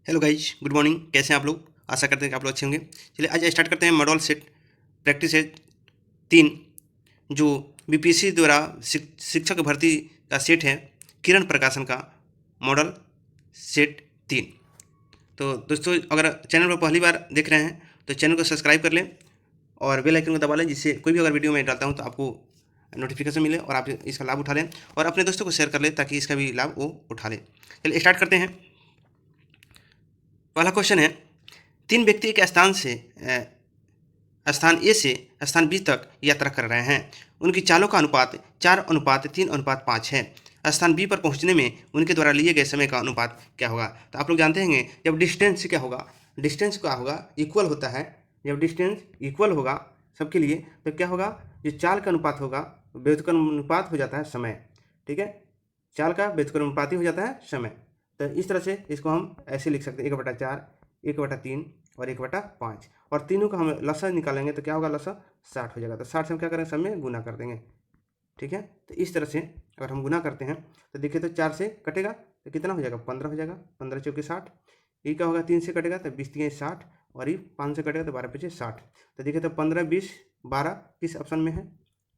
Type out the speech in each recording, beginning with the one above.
Hello guys, good morning. कैसे हैं आप लोग? आशा करते हैं कि आप लोग अच्छे होंगे। चलिए आज स्टार्ट करते हैं मॉडल सेट प्रैक्टिस है 3, जो बीपीएससी द्वारा शिक्षक भर्ती का सेट है, किरण प्रकाशन का मॉडल सेट 3। तो दोस्तों, अगर चैनल पर पहली बार देख रहे हैं तो चैनल को सब्सक्राइब कर लें और बेल आइकन को दबा लें, जिससे कोई भी अगर वीडियो मैं डालता हूँ तो आपको नोटिफिकेशन मिले और आप इसका लाभ उठा लें और अपने दोस्तों को शेयर कर लें ताकि इसका भी लाभ वो उठा लें। चलिए स्टार्ट करते हैं। पहला क्वेश्चन है, 3 व्यक्ति एक स्थान ए से स्थान बी तक यात्रा कर रहे हैं। उनकी चालों का अनुपात 4:3:5 है। स्थान बी पर पहुंचने में उनके द्वारा लिए गए समय का अनुपात क्या होगा? तो आप लोग जानते हैं जब डिस्टेंस क्या होगा, डिस्टेंस क्या होगा, इक्वल होता है। जब डिस्टेंस इक्वल होगा सबके लिए तो क्या होगा, जो चाल का अनुपात होगा व्युत्क्रम अनुपात हो जाता है समय। ठीक है, चाल का व्युत्क्रम अनुपात ही हो जाता है समय। तो इस तरह से इसको हम ऐसे लिख सकते हैं, 1/4, 1/3 और 1/5। और तीनों का हम लसा निकालेंगे तो क्या होगा, लसा 60 हो जाएगा। तो 60 से हम क्या करेंगे, सब में गुना कर देंगे। ठीक है, तो इस तरह से अगर हम गुना करते हैं तो देखिए, तो 4 से कटेगा तो कितना हो जाएगा, 15 हो जाएगा। 15 चौके 60। ये क्या होगा, 3 से कटेगा तो 20 60, और ये 5 से कटेगा तो 12 5 60। तो देखिए, तो 15 20 12 किस ऑप्शन में है?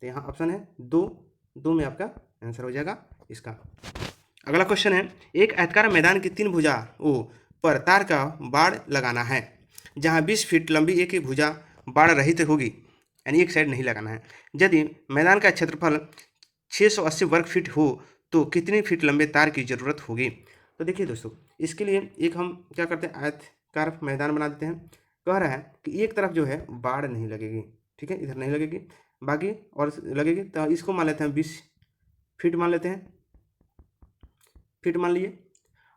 तो यहाँ ऑप्शन है 2। 2 में आपका आंसर हो जाएगा इसका। अगला क्वेश्चन है, एक आयताकार मैदान की 3 भुजाओं पर तार का बाड़ लगाना है, जहां 20 फीट लंबी एक ही भुजा बाड़ रहित होगी, यानी एक साइड नहीं लगाना है। यदि मैदान का क्षेत्रफल 680 वर्ग फीट हो तो कितनी फीट लंबे तार की जरूरत होगी? तो देखिए दोस्तों, इसके लिए एक हम क्या करते हैं, आयताकार मैदान बना देते हैं। कह रहा है कि एक तरफ जो है बाड़ नहीं लगेगी, ठीक है, इधर नहीं लगेगी, बाकी और लगेगी। तो इसको मान लेते हैं 20 फीट मान लेते हैं, फीट मान लिए।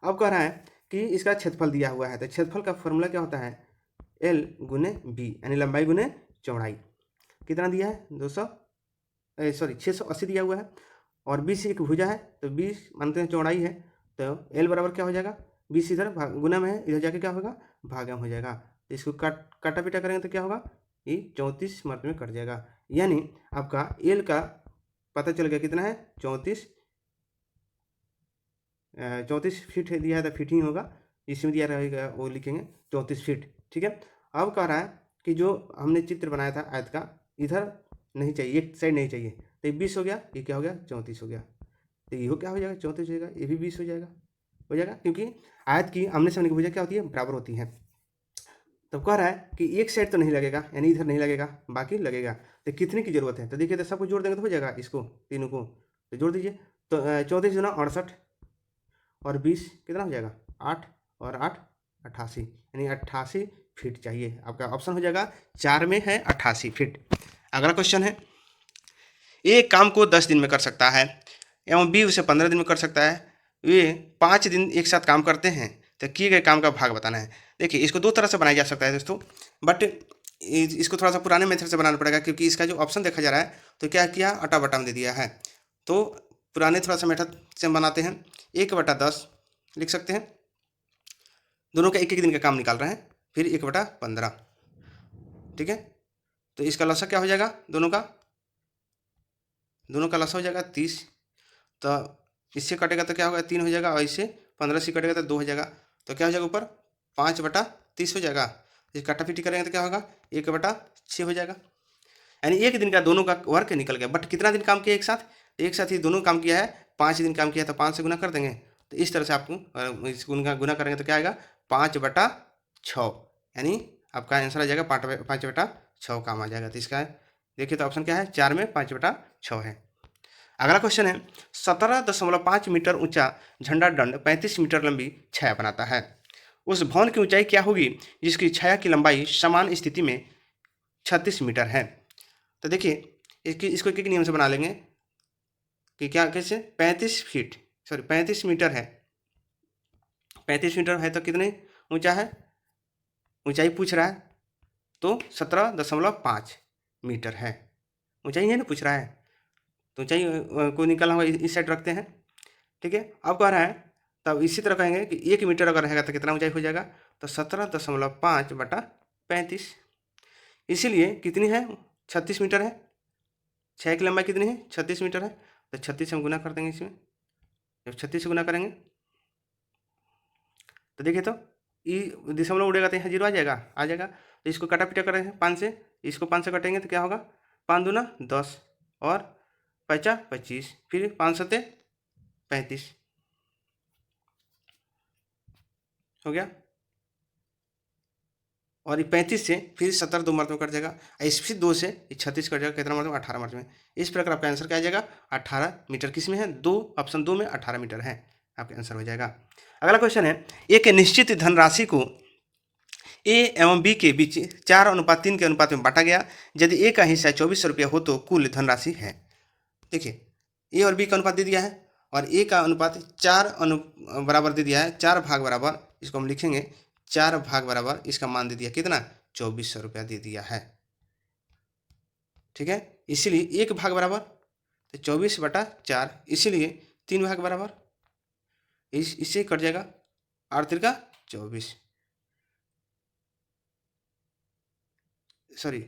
अब कह रहा है कि इसका क्षेत्रफल दिया हुआ है, तो क्षेत्रफल का फॉर्मूला क्या होता है, एल गुने बी, यानी लंबाई गुने चौड़ाई। कितना दिया है, 680 दिया हुआ है, और 20 एक भुजा है तो 20 मानते हैं चौड़ाई है। तो एल बराबर क्या हो जाएगा, 20 इधर गुना में है, इधर जाके क्या होगा, भागा हो जाएगा। तो इसको काटा पीटा करेंगे तो क्या होगा, ये 34 मात्रा में कट जाएगा। यानी आपका एल का पता चल गया कितना है, 34 फीट दिया है तो फीट ही होगा, इसमें दिया रहेगा वो लिखेंगे 34 फीट। ठीक है, अब कह रहा है कि जो हमने चित्र बनाया था आयत का, इधर नहीं चाहिए, एक साइड नहीं चाहिए, तो ये 20 हो गया, ये क्या हो गया, 34 हो गया। तो ये क्या हो जाएगा, 34 हो जाएगा, ये भी 20 हो जाएगा, क्योंकि आयत की आमने सामने की भुजा क्या होती है, बराबर होती है। तो कह रहा है कि एक साइड तो नहीं लगेगा, यानी इधर नहीं लगेगा, बाकी लगेगा। तो कितने की जरूरत है, तो देखिए, तो सबको जोड़ देंगे तो हो जाएगा, इसको तीनों को तो जोड़ दीजिए। तो 34 गुना 68 और 20 कितना हो जाएगा, 8 और 8 88, यानी 88 फीट चाहिए। आपका ऑप्शन हो जाएगा 4 में है 88 फीट। अगला क्वेश्चन है, ए काम को 10 दिन में कर सकता है एवं बी उसे 15 दिन में कर सकता है। वे 5 दिन एक साथ काम करते हैं, तो किए गए काम का भाग बताना है। देखिए, इसको दो तरह से बनाया जा सकता है दोस्तों, बट इसको थोड़ा सा पुराने मेथड से बनाना पड़ेगा, क्योंकि इसका जो ऑप्शन देखा जा रहा है तो क्या किया, अटा बटा में दे दिया है। तो पुराने थोड़ा सा मेथड से हम बनाते हैं, 1/10 लिख सकते हैं। दोनों का एक एक दिन का काम निकाल रहे हैं, फिर 1/15। ठीक है, तो इसका लसा क्या हो जाएगा, दोनों का लसा हो जाएगा 30। तो इससे कटेगा तो क्या होगा, 3 हो जाएगा, और इससे 15 से कटेगा तो 2 हो जाएगा। तो क्या हो जाएगा, ऊपर 5/30 हो जाएगा। इस काटापीटी करेंगे तो क्या होगा, 1/6 हो जाएगा। यानी एक दिन का दोनों का वर्क निकल गया। बट कितना दिन काम किया एक साथ, एक साथ ही दोनों काम किया है, 5 दिन काम किया, तो 5 से गुना कर देंगे। तो इस तरह से आपको इस गुना करेंगे तो क्या आएगा, 5/6, यानी आपका आंसर आ जाएगा 5/6 काम आ जाएगा। तो इसका देखिए, तो ऑप्शन क्या है, 4 में 5/6 है। अगला क्वेश्चन है, 17.5 मीटर ऊंचा झंडा दंड 35 मीटर लंबी छाया बनाता है। उस भवन की ऊंचाई क्या होगी जिसकी छाया की लंबाई समान स्थिति में 36 मीटर है? तो देखिए, इसको एक नियम से बना लेंगे कि क्या, कैसे, 35 मीटर है। 35 मीटर है तो कितने ऊंचा है, ऊंचाई पूछ रहा है, तो 17.5 मीटर है। ऊंचाई है ना पूछ रहा है, तो ऊंचाई को निकालना होगा, इस साइड रखते हैं। ठीक है, अब कह रहा है, तब इसी तरह कहेंगे कि 1 मीटर अगर रहेगा तो कितना ऊंचाई हो जाएगा, तो 17.5/35, इसीलिए कितनी है, 36 मीटर है। छः की लंबाई कितनी है, 36 मीटर है। तो 36 हम गुना कर देंगे इसमें, जब 36 से गुना करेंगे तो देखिए, तो ई दशमलव उड़ेगा तो यहाँ 0 आ जाएगा। तो इसको काटा पीटा करेंगे 5 से, इसको 5 से कटेंगे तो क्या होगा, 5 दूना 10 और 5 25, फिर 5 सत्ते 35 हो गया। और ये 35 से फिर 70 दो मर्द में कट जाएगा, इस फिर 2 से 36 कट जाएगा, कितना मर्द में, 18 मर्द में। इस प्रकार आपका आंसर क्या आ जाएगा, 18 मीटर। किस में है, दो, ऑप्शन 2 में 18 मीटर है, आपका आंसर हो जाएगा। अगला क्वेश्चन है, एक निश्चित धनराशि को ए एवं बी के बीच 4:3 के अनुपात में बांटा गया। यदि ए का हिस्सा 2400 रुपया हो तो कुल धनराशि है। देखिए, ए और बी का अनुपात दे दिया है और ए का अनुपात 4 बराबर दे दिया है, 4 भाग बराबर, इसको हम लिखेंगे 4 भाग बराबर, इसका मान दे दिया कितना, 2400 रुपया दे दिया है। ठीक है, इसीलिए 1 भाग बराबर तो 24/4, इसीलिए 3 भाग बराबर, इससे कट जाएगा 8 तिरका 24, सॉरी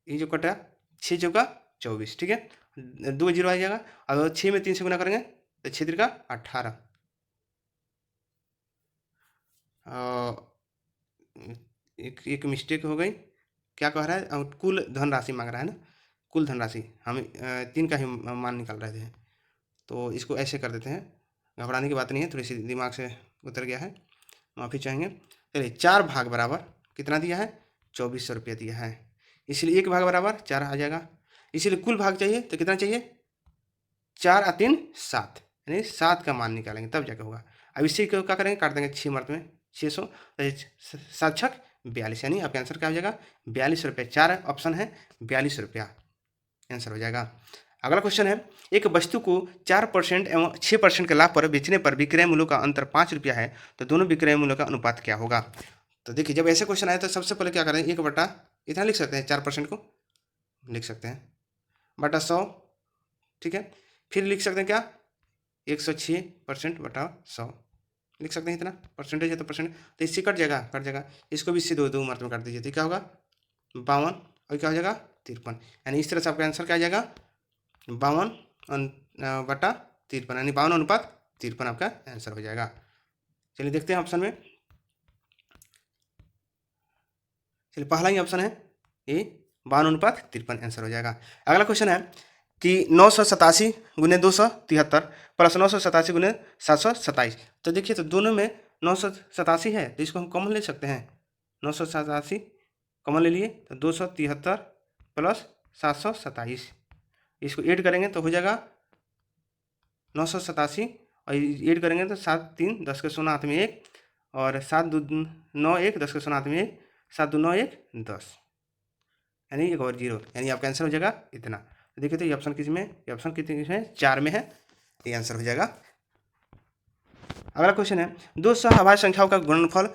ये जो कटा 6 चौका 24। ठीक है, 2 0 आ जाएगा। अगर 6 में 3 से गुना करेंगे तो 6 तिरका 18। एक मिस्टेक हो गई, क्या कह रहा है, कुल धनराशि मांग रहा है ना, कुल धनराशि, हम 3 का ही मान निकाल रहे थे, तो इसको ऐसे कर देते हैं। घबराने की बात नहीं है, थोड़ी सी दिमाग से उतर गया है, माफ़ी चाहेंगे। चलिए, 4 भाग बराबर कितना दिया है, 2400 रुपया दिया है, इसलिए 1 भाग बराबर 4 आ जाएगा। इसलिए कुल भाग चाहिए तो कितना चाहिए, 4 और 3 7, यानी 7 का मान निकालेंगे तब जाके होगा। अब इसी को क्या करेंगे, काट देंगे 6 मर्द में, 600, 7 छक 42, यानी आपका आंसर क्या हो जाएगा, 42 रुपये। 4 ऑप्शन है, 42 रुपया आंसर हो जाएगा। अगला क्वेश्चन है, एक वस्तु को 4% एवं 6% के लाभ पर बेचने पर विक्रय मूल्य का अंतर 5 रुपया है, तो दोनों विक्रय मूल्य का अनुपात क्या होगा। तो देखिए, जब ऐसे क्वेश्चन आए तो सबसे पहले क्या करें, 1 बटा इतना लिख सकते हैं, 4% को लिख सकते हैं बटा 100। ठीक है, फिर लिख सकते हैं क्या, 106% बटा 100 लिख सकते हैं, इतना परसेंटेज है तो परसेंट, तो इससे कट जाएगा, इसको भी इससे दो मात्रा में काट दीजिए, तो क्या होगा 52 और क्या हो जाएगा 53, यानी इस तरह से आपका आंसर क्या आ जाएगा, 52 बटा 53, यानी 52:53 आपका आंसर हो जाएगा। चलिए देखते हैं ऑप्शन में, चलिए पहला ही ऑप्शन है ये, 52:53 आंसर हो जाएगा। अगला क्वेश्चन है कि 987 गुने 273 प्लस 987 गुने 727, तो देखिए तो दोनों में 987 है, तो इसको हम कॉमन ले सकते हैं, 987 कॉमन ले लिए तो 273 प्लस 727, इसको ऐड करेंगे तो हो जाएगा 987, और ऐड करेंगे तो 7 3 10 के सोना हाथ में 1, और 7 2 9 1 10 के सोना हाथ में 1, 7 2 9 1 10, यानी 1 और 0, यानी आपका आंसर हो जाएगा इतना। तो देखिए तो ये ऑप्शन किस में, ये ऑप्शन कितने में, 4 में है, ये आंसर हो जाएगा। अगला क्वेश्चन है, दो सहअभाज्य संख्याओं का गुणनफल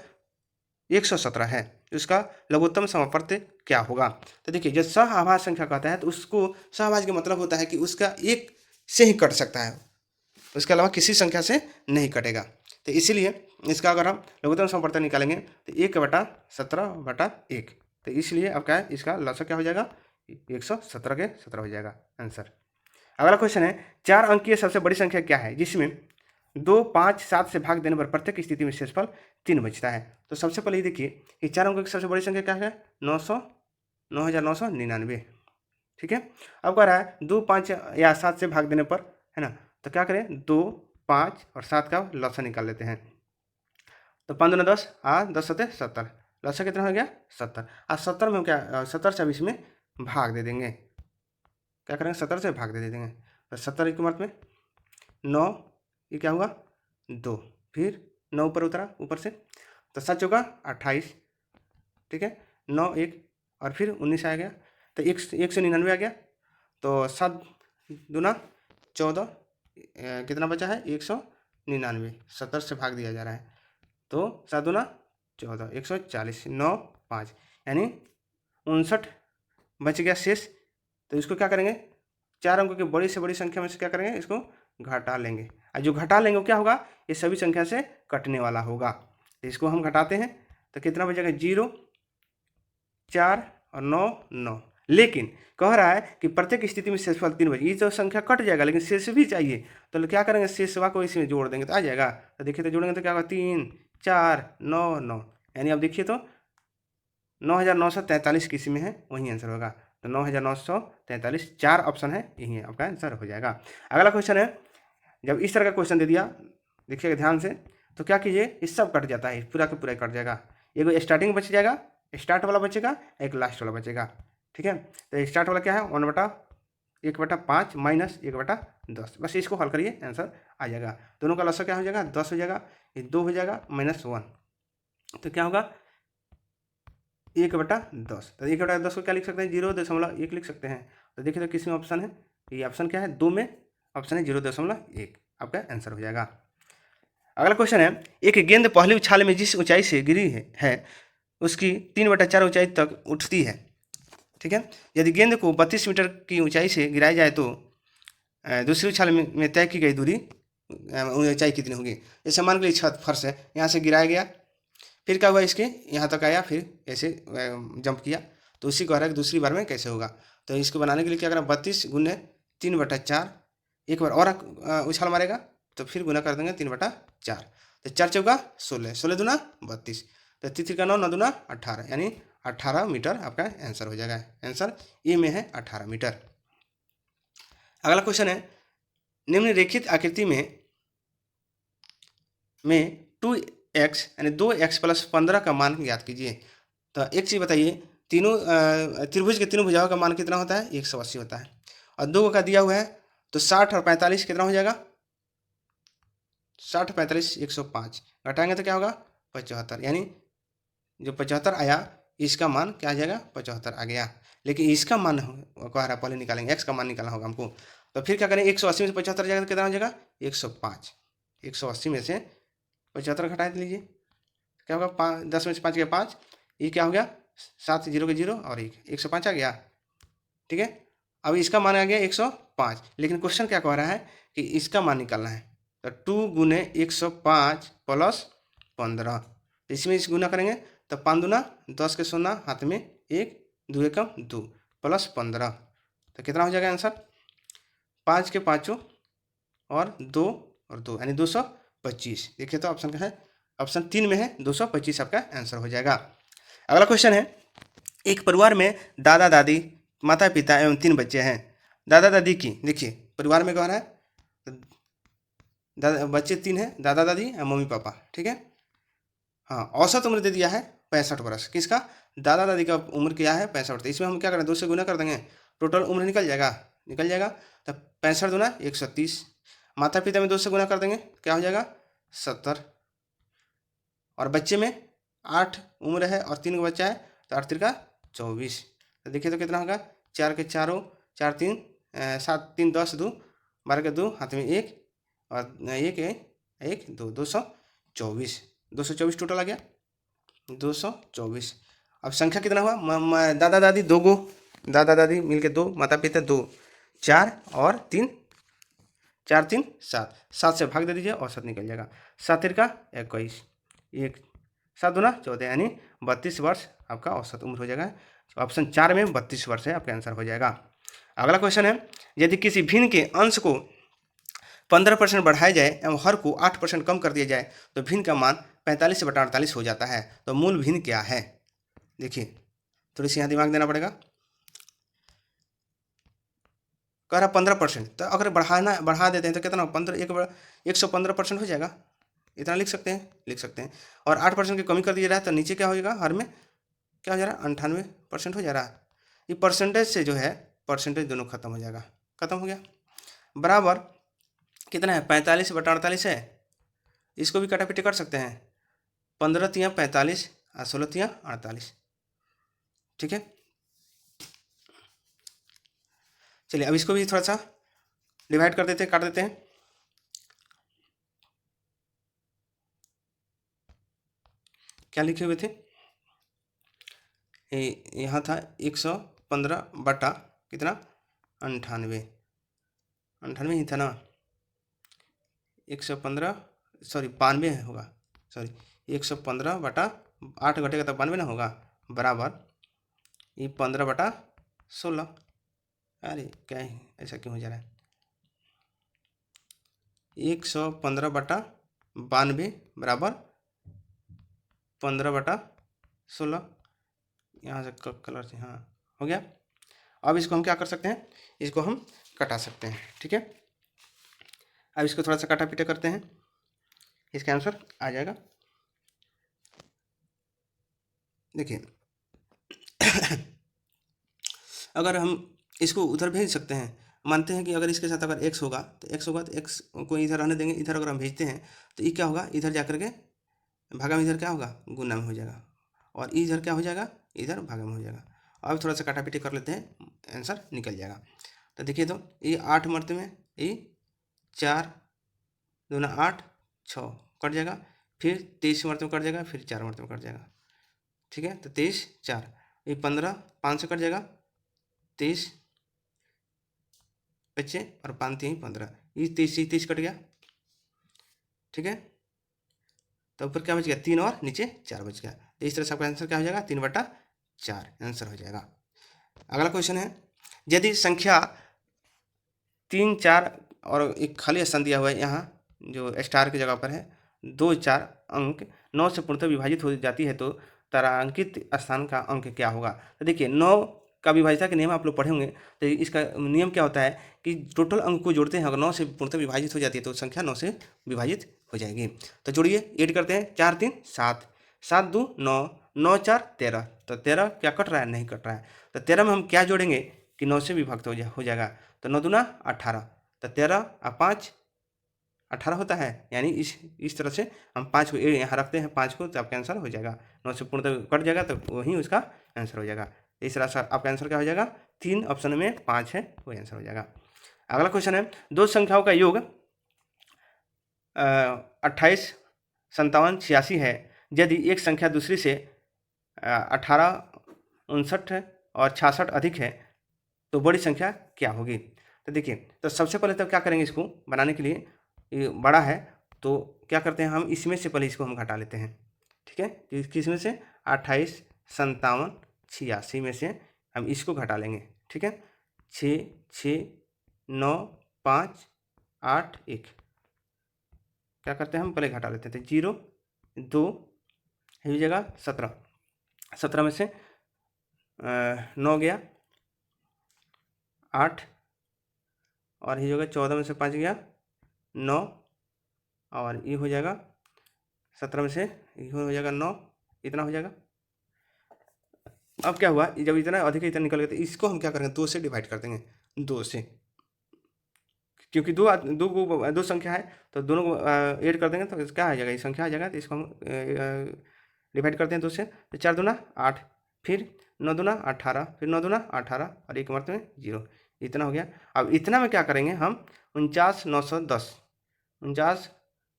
117 है, उसका लघुत्तम समापवर्ती क्या होगा। तो देखिए, जब सहअभाज्य संख्या कहता है तो उसको सहअभाज्य का मतलब होता है कि उसका एक से ही कट सकता है, उसके अलावा किसी संख्या से नहीं कटेगा। तो इसीलिए इसका अगर हम लघुत्तम समापवर्ती निकालेंगे तो 1/17/1, तो इसलिए अब क्या है, इसका लसागु क्या हो जाएगा, 117 के 17 हो जाएगा आंसर। अगला क्वेश्चन है, 4 अंकीय सबसे बड़ी संख्या क्या है जिसमें 2 5 7 से भाग देने पर प्रत्येक स्थिति में शेषफल 3 बचता है। तो सबसे पहले देखिए कि 4 अंकों की सबसे बड़ी संख्या क्या है, 999। ठीक है, अब कह रहा है 2 5 या 7 से भाग देने पर, है ना, तो क्या करें, 2 5 और 7 का लसागु निकाल लेते हैं, तो 5 दूना 10 10 7 70, लसागु कितना हो गया 70, और 70 में क्या 70 से 20 में भाग दे देंगे, क्या करेंगे 70 से भाग दे देंगे, तो 70 की मत में 9, ये क्या हुआ 2, फिर 9 ऊपर उतरा ऊपर से, तो 7 चौका 28, ठीक है, 9 1 और फिर 19 आ गया, तो 199 आ गया, तो 7 दूना 14, कितना बचा है 199, 70 से भाग दिया जा रहा है, तो 7 दूना 14, 140, 9 5, यानी 59 बच गया शेष। तो इसको क्या करेंगे, 4 अंकों की बड़ी से बड़ी संख्या में से क्या करेंगे, इसको घटा लेंगे, और जो घटा लेंगे वो क्या होगा, ये सभी संख्या से कटने वाला होगा, तो इसको हम घटाते हैं तो कितना बचेगा 0 4 और 9 9, लेकिन कह रहा है कि प्रत्येक स्थिति में शेषफल 3 बचे, ये तो संख्या कट जाएगा लेकिन शेष भी चाहिए, तो क्या करेंगे शेषवा को इसमें जोड़ देंगे तो आ जाएगा। तो देखिए तो जोड़ेंगे तो क्या होगा 3 499, यानी अब देखिए तो 9943 किसी में है, वही आंसर होगा। तो 9943, 4 ऑप्शन है, यही है आपका आंसर हो जाएगा। अगला क्वेश्चन है, जब इस तरह का क्वेश्चन दे दिया, देखिएगा ध्यान से, तो क्या कीजिए, इस सब कट जाता है, पूरा का पूरा कट जाएगा। एक स्टार्टिंग बच जाएगा, स्टार्ट वाला बचेगा, एक लास्ट वाला बचेगा। ठीक है, तो स्टार्ट वाला क्या है, 1/1/5 माइनस 1/10, बस इसको हल करिए, आंसर आ जाएगा। दोनों का लसा क्या हो जाएगा, 10 हो जाएगा, ये 2 हो जाएगा, -1, तो क्या होगा 1/10। तो 1/10 को क्या लिख सकते हैं, 0.1 लिख सकते हैं। तो देखिए तो किस में ऑप्शन है, ये ऑप्शन क्या है, 2 में ऑप्शन है 0.1, आपका आंसर हो जाएगा। अगला क्वेश्चन है, एक गेंद पहली उछाल में जिस ऊंचाई से गिरी है उसकी 3/4 ऊंचाई तक उठती है। ठीक है, यदि गेंद को 32 मीटर की ऊंचाई से गिराया जाए तो दूसरी उछाल में तय की गई दूरी ऊंचाई कितनी होगी। जैसे मान लीजिए छत फर्श है, यहाँ से गिराया गया, फिर क्या हुआ, इसके यहाँ तक आया, फिर ऐसे जंप किया, तो उसी को कह रहा है कि दूसरी बार में कैसे होगा। तो इसको बनाने के लिए क्या करें, 32 गुने 3/4, एक बार और उछाल मारेगा तो फिर गुना कर देंगे 3/4, तो 4 चौका 16, 16 दूना 32, तो 3 का 9, 9 दूना 18, यानी 18 मीटर आपका आंसर हो जाएगा। आंसर ए में है 18 मीटर। अगला क्वेश्चन है, निम्नलिखित आकृति में 2x यानी 2x + 15 का मान ज्ञात कीजिए। तो एक चीज़ बताइए, तीनों त्रिभुज के तीनों भुजाओं का मान कितना होता है, 180 होता है, और 2 का दिया हुआ है, तो 60 और 45 कितना हो जाएगा, 60 45 105, घटाएंगे तो क्या होगा 75, यानी जो 75 आया इसका मान क्या आ जाएगा, 75 आ गया। लेकिन इसका मान कह रहा पहले निकालेंगे, एक्स का मान निकालना होगा हमको। तो फिर क्या करें, 180 में से 75 जाएगा तो कितना हो जाएगा 105, 180 में से 75 घटा लीजिए, क्या होगा 10 में से 5 गया 5, ये क्या हो गया 7 0 के 0 और 105 आ गया। ठीक है, अब इसका मान आ गया 105, लेकिन क्वेश्चन क्या कह रहा है कि इसका मान निकालना है। तो 2 गुने 105 + 15, इसमें इस गुना करेंगे तो 5 दूना 10 के 16, हाथ में 1, 2 एकम 2 + 15, तो कितना हो जाएगा आंसर, 5 के 5 और 2 और 2 यानी 225। देखिए तो ऑप्शन क्या है, ऑप्शन 3 में है 225 आपका आंसर हो जाएगा। अगला क्वेश्चन है, एक परिवार में दादा दादी, माता पिता एवं 3 बच्चे हैं। दादा दादी की, देखिए परिवार में कह रहा है, दादा बच्चे 3 हैं, दादा दादी और मम्मी पापा। ठीक है, हाँ, औसत उम्र दे दिया है 65 वर्ष, किसका, दादा दादी का उम्र क्या है 65, तो इसमें हम क्या करें, 2 से गुना कर देंगे, टोटल उम्र निकल जाएगा, तो 65 दूना 130, माता पिता में 2 से गुना कर देंगे, क्या हो जाएगा 70, और बच्चे में 8 उम्र है और 3 का बच्चा है, तो 8 3 24, तो देखिए तो कितना होगा, 4 के 4, 4 3 7 3 10 2 12 के 2, हाथ में 1 और 1 1 2 224, 224 टोटल आ गया 224। अब संख्या कितना हुआ, दादा दादी 2 गो, दादा दादी मिलके 2, माता पिता 2, 4 और 3, 4 3 7, 7 से भाग दे दीजिए, औसत निकल जाएगा, 7 3 21, 1 7 दूना 14, यानी 32 वर्ष आपका औसत उम्र हो जाएगा। ऑप्शन 4 में 32 वर्ष है आपका आंसर हो जाएगा। अगला क्वेश्चन है, यदि किसी भिन्न के अंश को 15% बढ़ाया जाए एवं हर को 8% कम कर दिया जाए तो भिन्न का मान 45/48 हो जाता है, तो मूल भिन्न क्या है। देखिए थोड़ी सी यहाँ दिमाग देना पड़ेगा, कह रहा 15%, तो अगर बढ़ा देते हैं तो कितना 115% हो जाएगा, इतना लिख सकते हैं, और 8% की कमी कर दिया रहा है तो नीचे क्या हो जाएगा, हर में क्या हो जा रहा है 98% हो जा रहा है। ये परसेंटेज से जो है, परसेंटेज दोनों खत्म हो जाएगा, खत्म हो गया, बराबर कितना है 45/48 है, इसको भी काटापीटी कर सकते हैं, 15 तियाँ 45 और 16 तियाँ 48। ठीक है, चलिए अब इसको भी थोड़ा सा डिवाइड कर देते हैं, काट देते हैं। क्या लिखे हुए थे, यहाँ था 115 बटा कितना 98 ही था ना, 115 सॉरी 92 होगा, सॉरी 115 बटा 8 घटेगा तो 92 ना होगा, बराबर ये 15/16। अरे क्या है, ऐसा क्यों हो जा रहा है, 115 बटा 92 बराबर 15/16, यहाँ से कलर से, हाँ हो गया। अब इसको हम क्या कर सकते हैं, इसको हम कटा सकते हैं, ठीक है। अब इसको थोड़ा सा काटा पीटा करते हैं, इसका आंसर आ जाएगा। देखिए अगर हम इसको उधर भेज सकते हैं, मानते हैं कि अगर इसके साथ अगर x होगा तो x को इधर रहने देंगे, इधर अगर हम भेजते हैं तो ये क्या होगा, इधर जा करके भागा में इधर क्या होगा, गुना में हो जाएगा, और इधर क्या हो जाएगा, इधर भागा में हो जाएगा। अब थोड़ा सा काटापीटी कर लेते हैं, आंसर निकल जाएगा। तो देखिए, तो ये 8 मरते में, ये 4 दूना 8, 6 कट जाएगा, फिर 23 मरते में कट जाएगा, फिर 4 मरते में कट जाएगा, ठीक है। तो 23 4, ये 15 5 से कट जाएगा, 23 बच्चे और 5 3 15, ये 23 कट गया, ठीक है। तो ऊपर क्या बच गया, 3 और नीचे 4 बच गया। तो इस तरह से आपका आंसर क्या हो जाएगा, 3/4 आंसर हो जाएगा। अगला क्वेश्चन है, यदि संख्या 3 4 और एक खाली स्थान दिया हुआ है, यहाँ जो स्टार की जगह पर है, 2 4 अंक 9 से पूर्णतः विभाजित हो जाती है तो तारांकित स्थान का अंक क्या होगा। तो देखिए, 9 का विभाज्यता के नियम आप लोग पढ़े होंगे। तो इसका नियम क्या होता है कि टोटल अंक को जोड़ते हैं, अगर 9 से पूर्णतः विभाजित हो जाती है तो संख्या 9 से विभाजित हो जाएगी। तो जोड़िए, ऐड करते हैं, 4 3 7, 7 2 9, 9 4 13। तो 13 क्या कट रहा है, नहीं कट रहा है। तो 13 में हम क्या जोड़ेंगे कि 9 से विभक्त हो जाएगा। तो 9 दूना 18, तो 13 और 5 18 होता है, यानी इस तरह से हम 5 को यहाँ रखते हैं, 5 को, तो आपका आंसर हो जाएगा। 9 से पूर्णतः कट जाएगा तो वही उसका आंसर हो जाएगा। इस तरह से आपका आंसर क्या हो जाएगा, 3 ऑप्शन में 5 है, वही आंसर हो जाएगा। अगला क्वेश्चन है, दो संख्याओं का योग 28 57 86 है, यदि एक संख्या दूसरी से 18 59 और 66 अधिक है तो बड़ी संख्या क्या होगी। तो देखिए, तो सबसे पहले तो क्या करेंगे, इसको बनाने के लिए, ये बड़ा है तो क्या करते हैं, हम इसमें से पहले इसको हम घटा लेते हैं, ठीक है। किस में से, 28 57 86 में से हम इसको घटा लेंगे, ठीक है। 6 6 9 5 8 1, क्या करते हैं हम, पहले घटा लेते थे, 0 2 हो जाएगा 17, 17 में से 9 गया, 8 और ये हो गया, 14 में से 5 गया 9, और ये हो जाएगा 17 में से ये हो जाएगा 9, इतना हो जाएगा। अब क्या हुआ, जब इतना अधिक इतना निकल गया तो इसको हम क्या करेंगे, 2 से डिवाइड कर देंगे, 2 से, क्योंकि दो संख्या है तो दोनों को ऐड कर देंगे तो क्या आ जाएगा, ये संख्या आ जाएगा। तो इसको हम डिवाइड करते हैं 2 से, तो 4 दूना 8, फिर 9 दूना 18, फिर 9 दूना 18 और एक मरते में 0, इतना हो गया। अब इतना में क्या करेंगे हम, 49 910, 49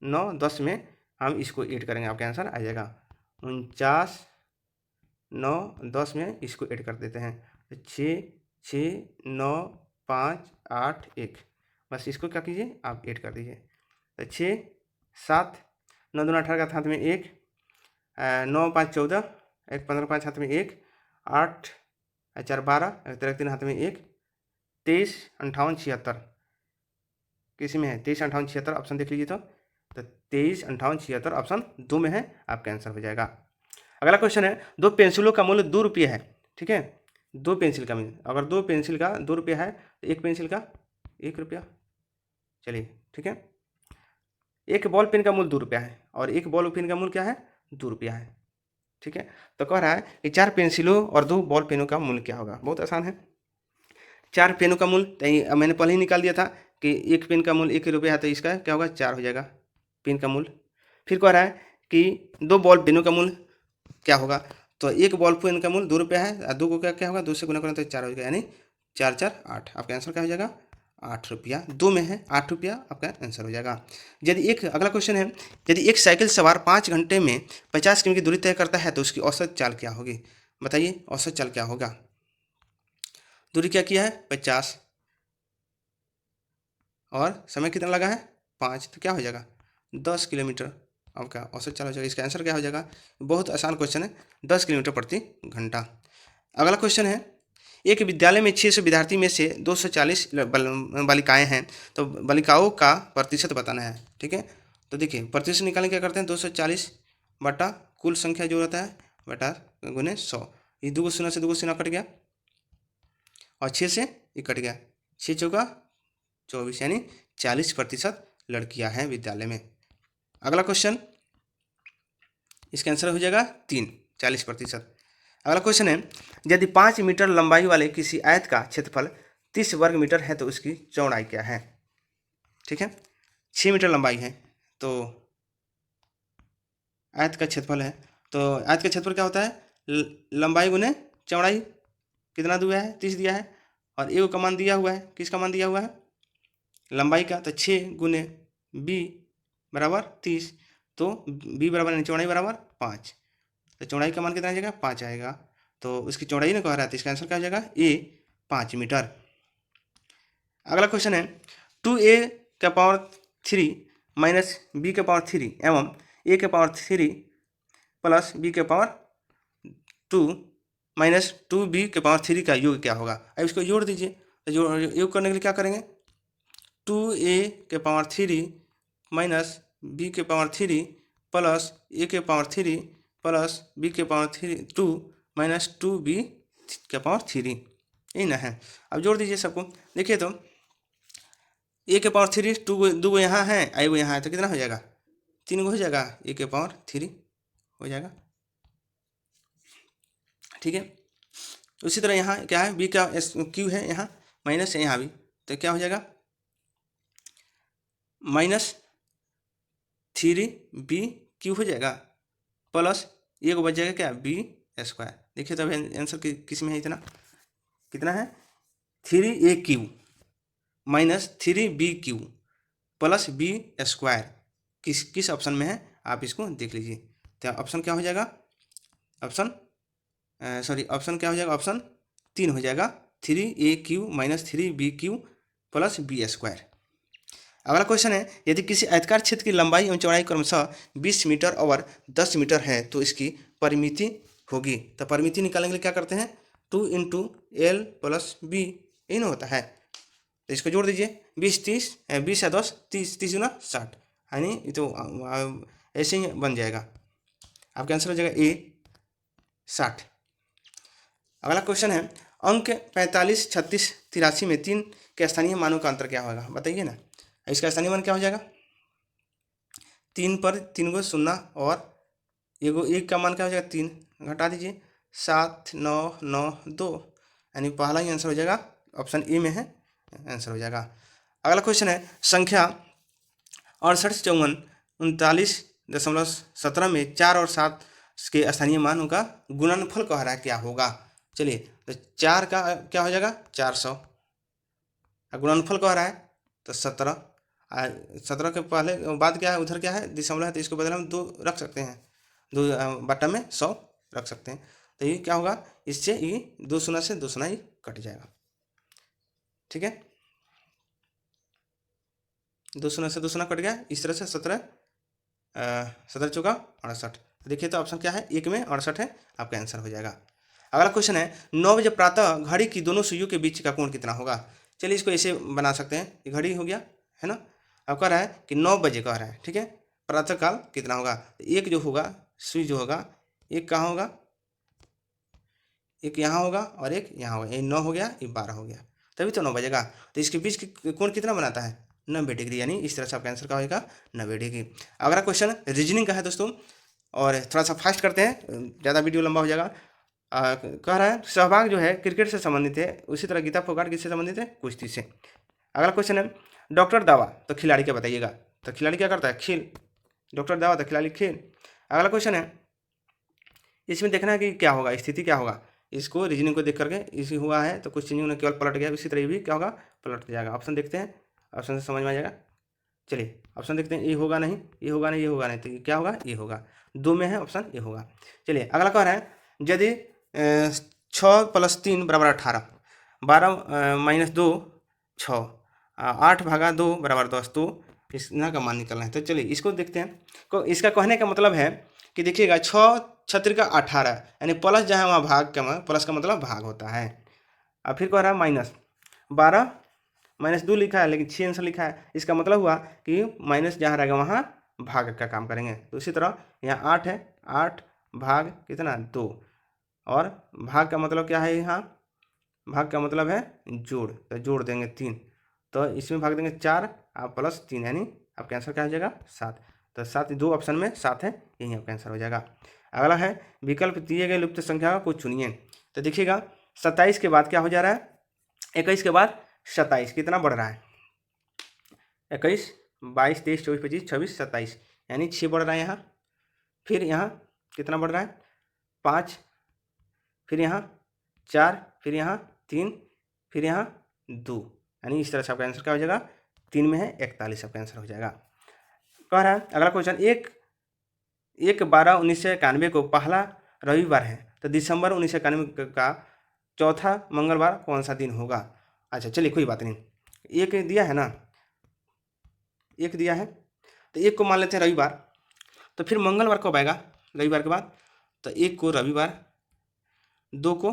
9 10 में हम इसको ऐड करेंगे, आपका आंसर आ जाएगा 49 9 10 में इसको ऐड कर देते हैं, तो 6 6 9 5 8 1, बस इसको क्या कीजिए, आप ऐड कर दीजिए। तो 6 7 9 दूना 18 का हाथ में 1, 9 5 14, 1 15 5 हाथ में 1, 8 4 12, 13 3 हाथ में 1, 23 58 76 किसी में है, 23 58 76 ऑप्शन देख लीजिए। तो 23 58 76 ऑप्शन 2 में है, आपका आंसर हो जाएगा। अगला क्वेश्चन है, दो पेंसिलों का मूल्य 2 रुपये है, ठीक है। 2 पेंसिल का मूल्य, अगर 2 पेंसिल का 2 रुपया है तो एक पेंसिल का 1 रुपया, चलिए ठीक है। एक बॉल पेन का मूल्य 2 रुपया है और एक बॉल पेन का मूल्य क्या है, 2 रुपया है, ठीक है। तो कह रहा है कि 4 पेंसिलों और 2 बॉल पेनों का मूल्य क्या होगा। बहुत आसान है, 4 पेनों का मूल्य मैंने पहले ही निकाल दिया था कि एक पेन का मूल्य 1 रुपया है, तो इसका क्या होगा, 4 हो जाएगा पेन का मूल्य। फिर कह रहा है कि 2 बॉल पेनों का मूल्य क्या होगा, तो एक बॉल पेन का मूल्य 2 रुपया है और 2 को क्या होगा, 2 से गुना करें तो 4 हो जाएगा, यानी 4 4 8, आपका आंसर क्या हो जाएगा, 8 रुपया। 2 में है 8 रुपया, आपका आंसर हो जाएगा। यदि एक, अगला क्वेश्चन है, यदि एक साइकिल सवार 5 घंटे में 50 किमी की दूरी तय करता है तो उसकी औसत चाल क्या होगी। बताइए औसत चाल क्या होगा। दूरी क्या किया है, 50, और समय कितना लगा है, 5, तो क्या हो जाएगा, 10 किलोमीटर आपका औसत चाल हो जाएगा। इसका आंसर क्या हो जाएगा, बहुत आसान क्वेश्चन है, 10 किलोमीटर प्रति घंटा। अगला क्वेश्चन है, एक विद्यालय में 600 विद्यार्थी में से 240 बालिकाएँ हैं, तो बालिकाओं का प्रतिशत बताना है, ठीक है। तो देखिए, प्रतिशत निकालने क्या करते हैं, 240 बटा कुल संख्या जो रहता है बटा गुने 100। ये 2 शून्य से 2 शून्य कट गया और 6 से ये कट गया, 6 चौका 24 यानी 40% लड़कियां हैं विद्यालय में। अगला क्वेश्चन, इसका आंसर हो जाएगा 3, 40%। अगला क्वेश्चन है, यदि 5 मीटर लंबाई वाले किसी आयत का क्षेत्रफल 30 वर्ग मीटर है तो उसकी चौड़ाई क्या है? ठीक है, 6 मीटर लंबाई है तो आयत का क्षेत्रफल है, तो आयत का क्षेत्रफल क्या होता है? लंबाई गुने चौड़ाई। कितना दिया है? 30 दिया है और ए का मान दिया हुआ है। किसका मान दिया हुआ है? लंबाई का। तो 6 गुने बी बराबर 30, तो बी बराबर चौड़ाई बराबर 5, तो चौड़ाई का मान कितना आ जाएगा? 5 आएगा। तो उसकी चौड़ाई ना कह रहा है, तो इसका आंसर क्या हो जाएगा? ए 5 मीटर। अगला क्वेश्चन है, 2a का पावर 3 माइनस बी के पावर 3 एवं ए के पावर 3 प्लस बी के पावर 2 माइनस 2b के पावर 3 का योग क्या होगा? अब इसको जोड़ दीजिए। तो योग करने के लिए क्या करेंगे? 2a के पावर 3 माइनस बी के पावर 3 प्लस ए के पावर 3 प्लस बी के पावर 2 माइनस 2b के पावर 3, यही ना है। अब जोड़ दीजिए सबको। देखिए तो ए के पावर 3 दो गो यहाँ है, आई वो यहाँ है, तो कितना हो जाएगा? 3 गो हो जाएगा, ए के पावर 3 हो जाएगा। ठीक है, उसी तरह यहाँ क्या है? बी का एस क्यू है यहाँ, माइनस है यहाँ भी, तो क्या हो जाएगा? माइनस 3b क्यू हो जाएगा प्लस ये को बच जाएगा क्या? B square. देखिए तो अभी आंसर किस में है? इतना कितना है? 3a³ minus 3b³ plus B square किस ऑप्शन में है? आप इसको देख लीजिए। तो ऑप्शन क्या हो जाएगा? ऑप्शन क्या हो जाएगा? ऑप्शन 3 हो जाएगा, 3a³ minus 3b³ plus B square. अगला क्वेश्चन है, यदि किसी आयताकार क्षेत्र की लंबाई एवं चौड़ाई क्रमशः 20 मीटर और 10 मीटर है तो इसकी परिमिति होगी। तो परिमिति निकालने के लिए क्या करते हैं? 2 × L + B, यही ना होता है। तो इसको जोड़ दीजिए, 20 30 20 या 10 30 30 गुना 60, यानी तो ऐसे ही बन जाएगा। आपका आंसर हो जाएगा ए 60। अगला क्वेश्चन है, अंक 45 36 83 में 3 के स्थानीय मानों का अंतर क्या होगा? बताइए ना। इसका स्थानीय मान क्या हो जाएगा? 3 पर 3 गो शून्य और एगो एक का मान क्या हो जाएगा? 3, घटा दीजिए 7 9 9 2, यानी पहला ही आंसर हो जाएगा, ऑप्शन ए में है, आंसर हो जाएगा। अगला क्वेश्चन है, संख्या 68 54 39.17 में 4 और 7 के स्थानीय मानों का गुणनफल कह रहा है, क्या होगा? चलिए, तो 4 का क्या हो जाएगा? 400, गुणनफल कह रहा है तो 17। 17 के पहले बाद क्या है? उधर क्या है? दशमलव है, तो इसको बदले हम 2 रख सकते हैं, 2 बटा में 100 रख सकते हैं। तो ये क्या होगा? इससे ये 2 शून्य से 2 शून्य ही कट जाएगा। ठीक है, 2 शून्य से 2 शून्य कट गया। इस तरह से 17 चौका 68। देखिए तो ऑप्शन क्या है? 1 में 68 है, आपका आंसर हो जाएगा। अगला क्वेश्चन है, 9 बजे प्रातः घड़ी की दोनों सुइयों के बीच का कोण कितना होगा? चलिए इसको ऐसे बना सकते हैं, ये घड़ी हो गया है ना। अब कह रहा है कि 9 बजे कह रहा है, ठीक है, प्रातःकाल कितना होगा? एक जो होगा सुई जो होगा, एक कहाँ होगा? एक यहाँ होगा और एक यहाँ होगा। ये 9 हो गया, ये 12 हो गया, तभी तो 9 बजेगा। तो इसके बीच की कोण कितना बनाता है? 90 डिग्री, यानी इस तरह से आपका आंसर क्या होगा? 90 डिग्री। अगला क्वेश्चन रीजनिंग का है दोस्तों, और थोड़ा सा फास्ट करते हैं, ज़्यादा वीडियो लंबा हो जाएगा। कह रहा है, सहभाग जो है क्रिकेट से संबंधित है, उसी तरह गीता फोगाट किससे संबंधित है? कुश्ती से। अगला क्वेश्चन है, डॉक्टर दावा तो खिलाड़ी क्या बताइएगा? तो खिलाड़ी क्या करता है? खेल। डॉक्टर दावा तो खिलाड़ी खेल। अगला क्वेश्चन है, इसमें देखना है कि क्या होगा, स्थिति क्या होगा। इसको रीजनिंग को देख करके इसी हुआ है तो कुछ चीज़ों ने केवल पलट गया, इसी तरह भी क्या होगा? पलट जाएगा। ऑप्शन देखते हैं, ऑप्शन से समझ में आ जाएगा। चलिए ऑप्शन देखते हैं, ये होगा नहीं, ये होगा नहीं, ये होगा नहीं, तो ये क्या होगा? ये होगा। 2 में है ऑप्शन, ये होगा। चलिए अगला कह रहा है, यदि 6 + 3 = 18, 12 - 2 6, 8 / 2 = 10, तो इसना का मान निकलना है। तो चलिए इसको देखते हैं। तो इसका कहने का मतलब है कि देखिएगा 6 छत्री का 18, यानी प्लस जहाँ वहाँ भाग का, प्लस का मतलब भाग होता है। अब फिर कह रहा है माइनस 12 - 2 लिखा है, लेकिन 6 आंसर लिखा है, इसका मतलब हुआ कि माइनस जहाँ रहेगा वहाँ भाग का काम करेंगे। तो इसी तरह यहाँ 8 है, 8 भाग कितना 2, और भाग का मतलब क्या है, यहाँ भाग का मतलब है जोड़, तो जोड़ देंगे 3, तो इसमें भाग देंगे 4 आप प्लस 3, यानी आपका आंसर क्या हो जाएगा 7। तो 7, 2 ऑप्शन में 7 है, यही आपका आंसर हो जाएगा। अगला है विकल्प दिए गए लुप्त संख्या को चुनिए। तो देखिएगा 27 के बाद क्या हो जा रहा है, 21 के बाद 27 कितना बढ़ रहा है, 21, 22, 23, 24, 25, 26, 27, यानी 6 बढ़ रहा है यहाँ। फिर यहाँ कितना बढ़ रहा है 5, फिर यहाँ 4, फिर यहाँ 3, फिर यहाँ 2, यानी इस तरह से आपका आंसर क्या हो जाएगा, 3 में है 41 आपका आंसर हो जाएगा। कह रहा है अगला क्वेश्चन, 1/12/1991 को पहला रविवार है, तो दिसंबर 1991 का चौथा मंगलवार कौन सा दिन होगा। अच्छा चलिए कोई बात नहीं, एक दिया है ना, एक दिया है, तो एक को मान लेते हैं रविवार, तो फिर मंगलवार कब आएगा रविवार के बाद, तो 1 को रविवार, 2 को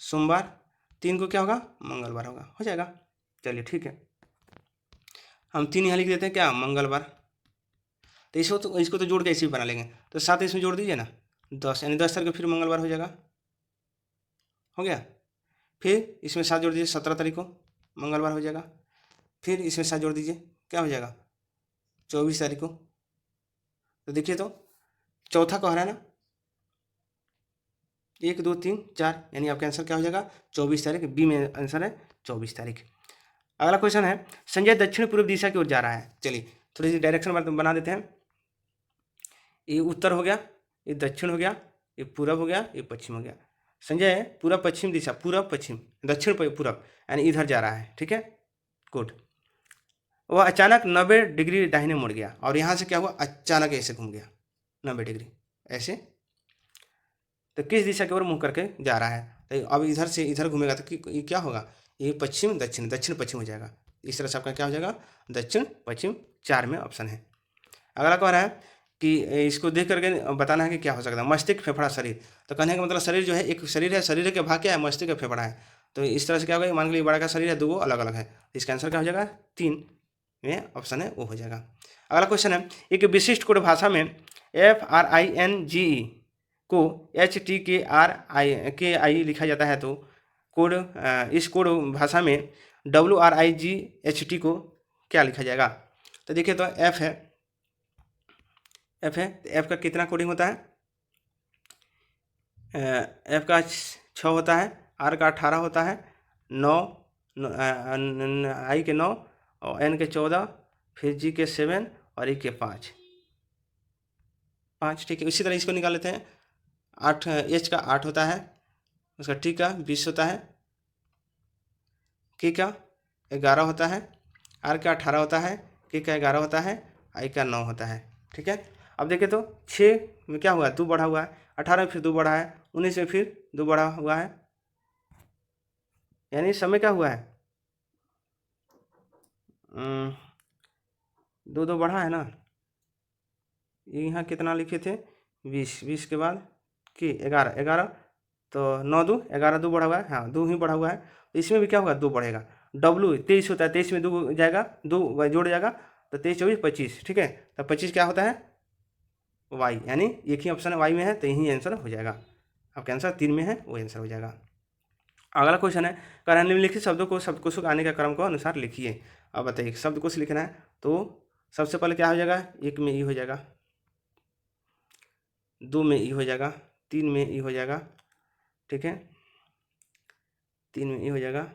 सोमवार, 3 को क्या होगा मंगलवार होगा, हो जाएगा। चलिए ठीक है, हम 3 यहाँ लिख देते हैं क्या मंगलवार, तो इसको तो जोड़ के ऐसे भी बना लेंगे, तो 7 इसमें जोड़ दीजिए ना 10, यानी 10 तारीख को फिर मंगलवार हो जाएगा, हो गया। फिर इसमें 7 जोड़ दीजिए 17 तारीख को मंगलवार हो जाएगा, फिर इसमें 7 जोड़ दीजिए क्या हो जाएगा 24 तारीख को। तो देखिए तो चौथा कह रहा है ना, 1, 2, 3, 4, यानी आपका आंसर क्या हो जाएगा 24 तारीख, बी में आंसर है 24 तारीख। अगला क्वेश्चन है, संजय दक्षिण पूर्व दिशा की ओर जा रहा है। चलिए थोड़ी सी डायरेक्शन बना देते हैं, ये उत्तर हो गया, ये दक्षिण हो गया, ये पूरब हो गया, ये पश्चिम हो गया। संजय पूरब पश्चिम दिशा, पूरब पश्चिम दक्षिण पूरब, यानी इधर जा रहा है, ठीक है गुड। वह अचानक 90 डिग्री दाहिने मुड़ गया, और यहाँ से क्या हुआ अचानक ऐसे घूम गया 90 डिग्री ऐसे, तो किस दिशा की ओर मुंह करके जा रहा है, तो अब इधर से इधर घूमेगा तो ये क्या होगा, ये पश्चिम दक्षिण, दक्षिण पश्चिम हो जाएगा। इस तरह से आपका क्या हो जाएगा दक्षिण पश्चिम, 4 में ऑप्शन है। अगला कह रहा है कि इसको देख करके बताना है कि क्या हो सकता है, मस्तिष्क फेफड़ा शरीर, तो कहने का मतलब शरीर जो है एक शरीर है, शरीर के भाग क्या है मस्तिष्क का फेफड़ा है, तो इस तरह से क्या होगा मान लीजिए बड़ा का शरीर है, 2 अलग अलग है, तो इसका आंसर क्या हो जाएगा 3 में ऑप्शन है वो हो जाएगा। अगला क्वेश्चन है, एक विशिष्ट कोड भाषा में FRINGE को HTKRI लिखा जाता है, तो कोड इस कोड भाषा में WRIGHT को क्या लिखा जाएगा। तो देखिए तो F है, तो F का कितना कोडिंग होता है, F का 6 होता है, R का 18 होता है, 9 I के 9 और N के 14, फिर G के 7 और E के 5, ठीक है। इसी तरह इसको निकाल लेते हैं, 8 H का 8 होता है, उसका T का 20 होता है, K का 11 होता है, R का 18 होता है, K का 11 होता है, I का 9 होता है, ठीक है। अब देखें तो 6 में क्या हुआ 2 बढ़ा हुआ है, 18 में फिर 2 बढ़ा है, 19 में फिर 2 बढ़ा हुआ है, यानी समय क्या हुआ है 2 बढ़ा है ना। यहाँ कितना लिखे थे 20 के बाद कि 11 तो 9 2 11 2 बढ़ा हुआ है, हाँ 2 ही बढ़ा हुआ है, तो इसमें भी क्या होगा 2 बढ़ेगा। W 23 होता है, 23 में 2 जाएगा, 2 जोड़ जाएगा, तो 23 24 25, ठीक है। तो 25 क्या होता है Y, यानी एक ही ऑप्शन Y में है, तो यही आंसर हो जाएगा। आपका आंसर 3 में है, वो आंसर हो जाएगा। अगला क्वेश्चन है, कह निम्नलिखित शब्दों को शब्दकोश को आने का क्रम को अनुसार लिखिए। अब बताइए शब्दकोश लिखना है, तो सबसे पहले क्या हो जाएगा 1 में E हो जाएगा, 2 में E हो जाएगा, 3 में E हो जाएगा, ठीक है 3 में E हो जाएगा,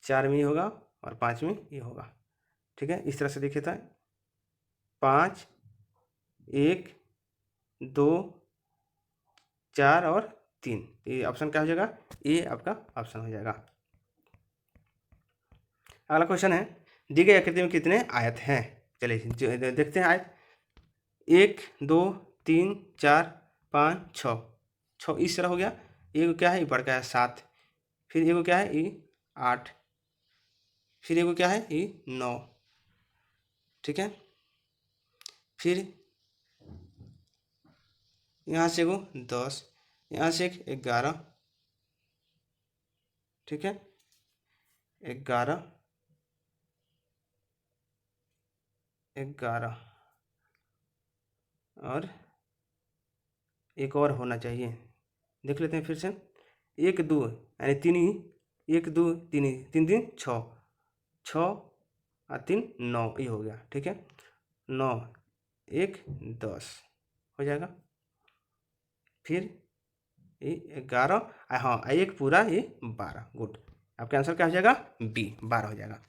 4 में E होगा और 5 में E होगा, ठीक है। इस तरह से देखिए था 5 1 2 4 और 3, ये ऑप्शन क्या हो जाएगा, ये आपका ऑप्शन हो जाएगा। अगला क्वेश्चन है, दी गई आकृति में कितने आयत हैं। चलिए देखते हैं आयत, 1 2 3 4 5 6 इस तरह हो गया। एक क्या है ये बड़का है 7, फिर एगो क्या है ये 8, फिर एगो क्या है ये 9, ठीक है। फिर यहाँ से एगो 10, यहाँ से एक 11, ठीक है 11 11 और एक और होना चाहिए, देख लेते हैं फिर से। 1 2 यानी 3 ही, 1 2 3 ही, 3 3 6, 6 और 3 9, ये हो गया। ठीक है, 9 1 10 हो जाएगा। फिर ये 11, हाँ एक पूरा ये 12। गुड, आपका आंसर क्या हो जाएगा? बी, 12 हो जाएगा।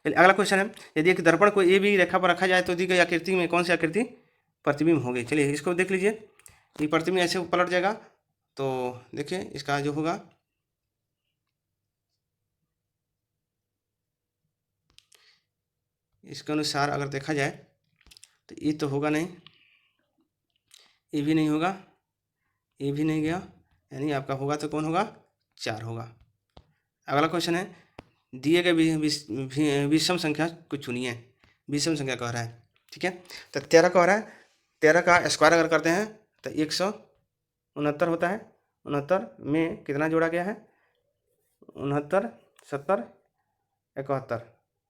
चलिए अगला क्वेश्चन है, यदि एक दर्पण को ए बी रेखा पर रखा जाए तो दी गई आकृति में कौन सी आकृति प्रतिबिंब होगी? चलिए इसको देख लीजिए। ये प्रतिबिंब ऐसे पलट जाएगा, तो देखिए इसका जो होगा, इसके अनुसार अगर देखा जाए तो ये तो होगा नहीं, ये भी नहीं होगा, ये भी नहीं गया, यानी आपका होगा तो कौन होगा? 4 होगा। अगला क्वेश्चन है, दिए गए विषम संख्या को चुनिए। विषम संख्या कह रहा है, ठीक है, तो 13 कह रहा है। 13 का स्क्वायर अगर करते हैं तो 169 होता है। 69 में कितना जोड़ा गया है? 69 70 71,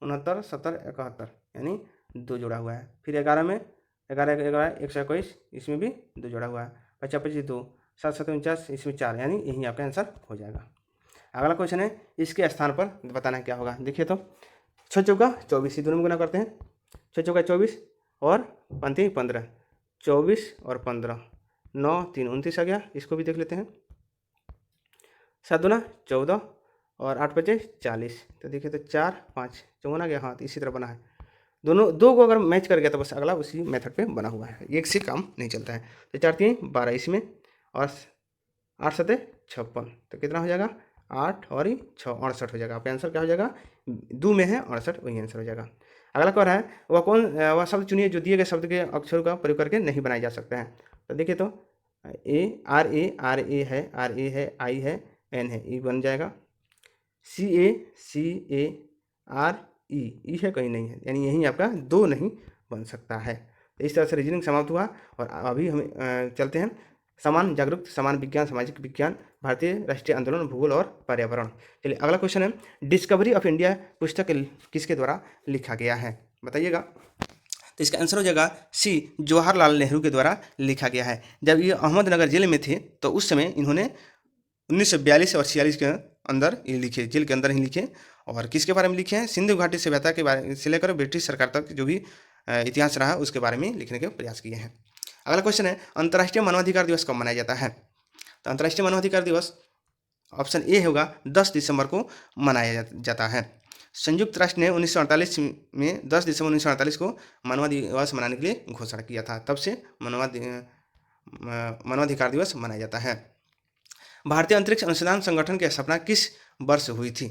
69 70 71, यानी 2 जोड़ा हुआ है। फिर 11 में 11 11 121, इसमें भी 2 जोड़ा हुआ है। 50 25 2, 7 7 49, इसमें 4, यानी यही आपका आंसर हो जाएगा। अगला क्वेश्चन है, इसके स्थान पर बताना है क्या होगा। देखिए तो 6 चौका 24, ये दोनों में गुना करते हैं। 6 चौका 24 और 5 15, 24 और 15, 9 3 29 आ गया। इसको भी देख लेते हैं। 7 दूना 14 और 8 बचे 40, तो देखिए तो 4 5 54 आ गया। हाँ, तो इसी तरह बना है। दोनों दो को अगर मैच कर गया तो बस अगला उसी मेथड पे बना हुआ है, एक से काम नहीं चलता है। तो 4 3 12 इसमें, और 8 7 56, तो कितना हो जाएगा? 8 और 6 68 हो जाएगा। आपका आंसर क्या हो जाएगा? 2 में है 68, वही आंसर हो जाएगा। अगला कह रहा है, वह शब्द चुनिए जो दिए गए शब्द के अक्षरों का प्रयोग करके नहीं बनाया जा सकता है। तो देखिए तो आर ए है, आई है, एन है, ई बन जाएगा। सी ए आर ई है, कहीं नहीं है, यानी यही आपका 2 नहीं बन सकता है। तो इस तरह से रीजनिंग समाप्त हुआ। और अभी हम चलते हैं समान जागरूक, समान विज्ञान, सामाजिक विज्ञान, भारतीय राष्ट्रीय आंदोलन, भूगोल और पर्यावरण। चलिए अगला क्वेश्चन है, डिस्कवरी ऑफ इंडिया पुस्तक किसके द्वारा लिखा गया है? बताइएगा। तो इसका आंसर हो जाएगा सी, जवाहरलाल नेहरू के द्वारा लिखा गया है। जब ये अहमदनगर जेल में थे तो उस समय इन्होंने 1942 और 46 के अंदर ये लिखे, जेल के अंदर ही लिखे। और किसके बारे में लिखे हैं? सिंधु घाटी सभ्यता के बारे से लेकर ब्रिटिश सरकार तक जो भी इतिहास रहा उसके बारे में लिखने के प्रयास किए हैं। अगला क्वेश्चन है, अंतर्राष्ट्रीय मानवाधिकार दिवस कब मनाया जाता है? तो अंतर्राष्ट्रीय मानवाधिकार दिवस ऑप्शन ए होगा 10 दिसंबर को मनाया जाता है। संयुक्त राष्ट्र ने 1948 में 10 दिसंबर 1948 को मानवाधिकार दिवस मनाने के लिए घोषणा किया था, तब से मानवाधिकार दिवस मनाया जाता है। भारतीय अंतरिक्ष अनुसंधान संगठन की स्थापना किस वर्ष हुई थी?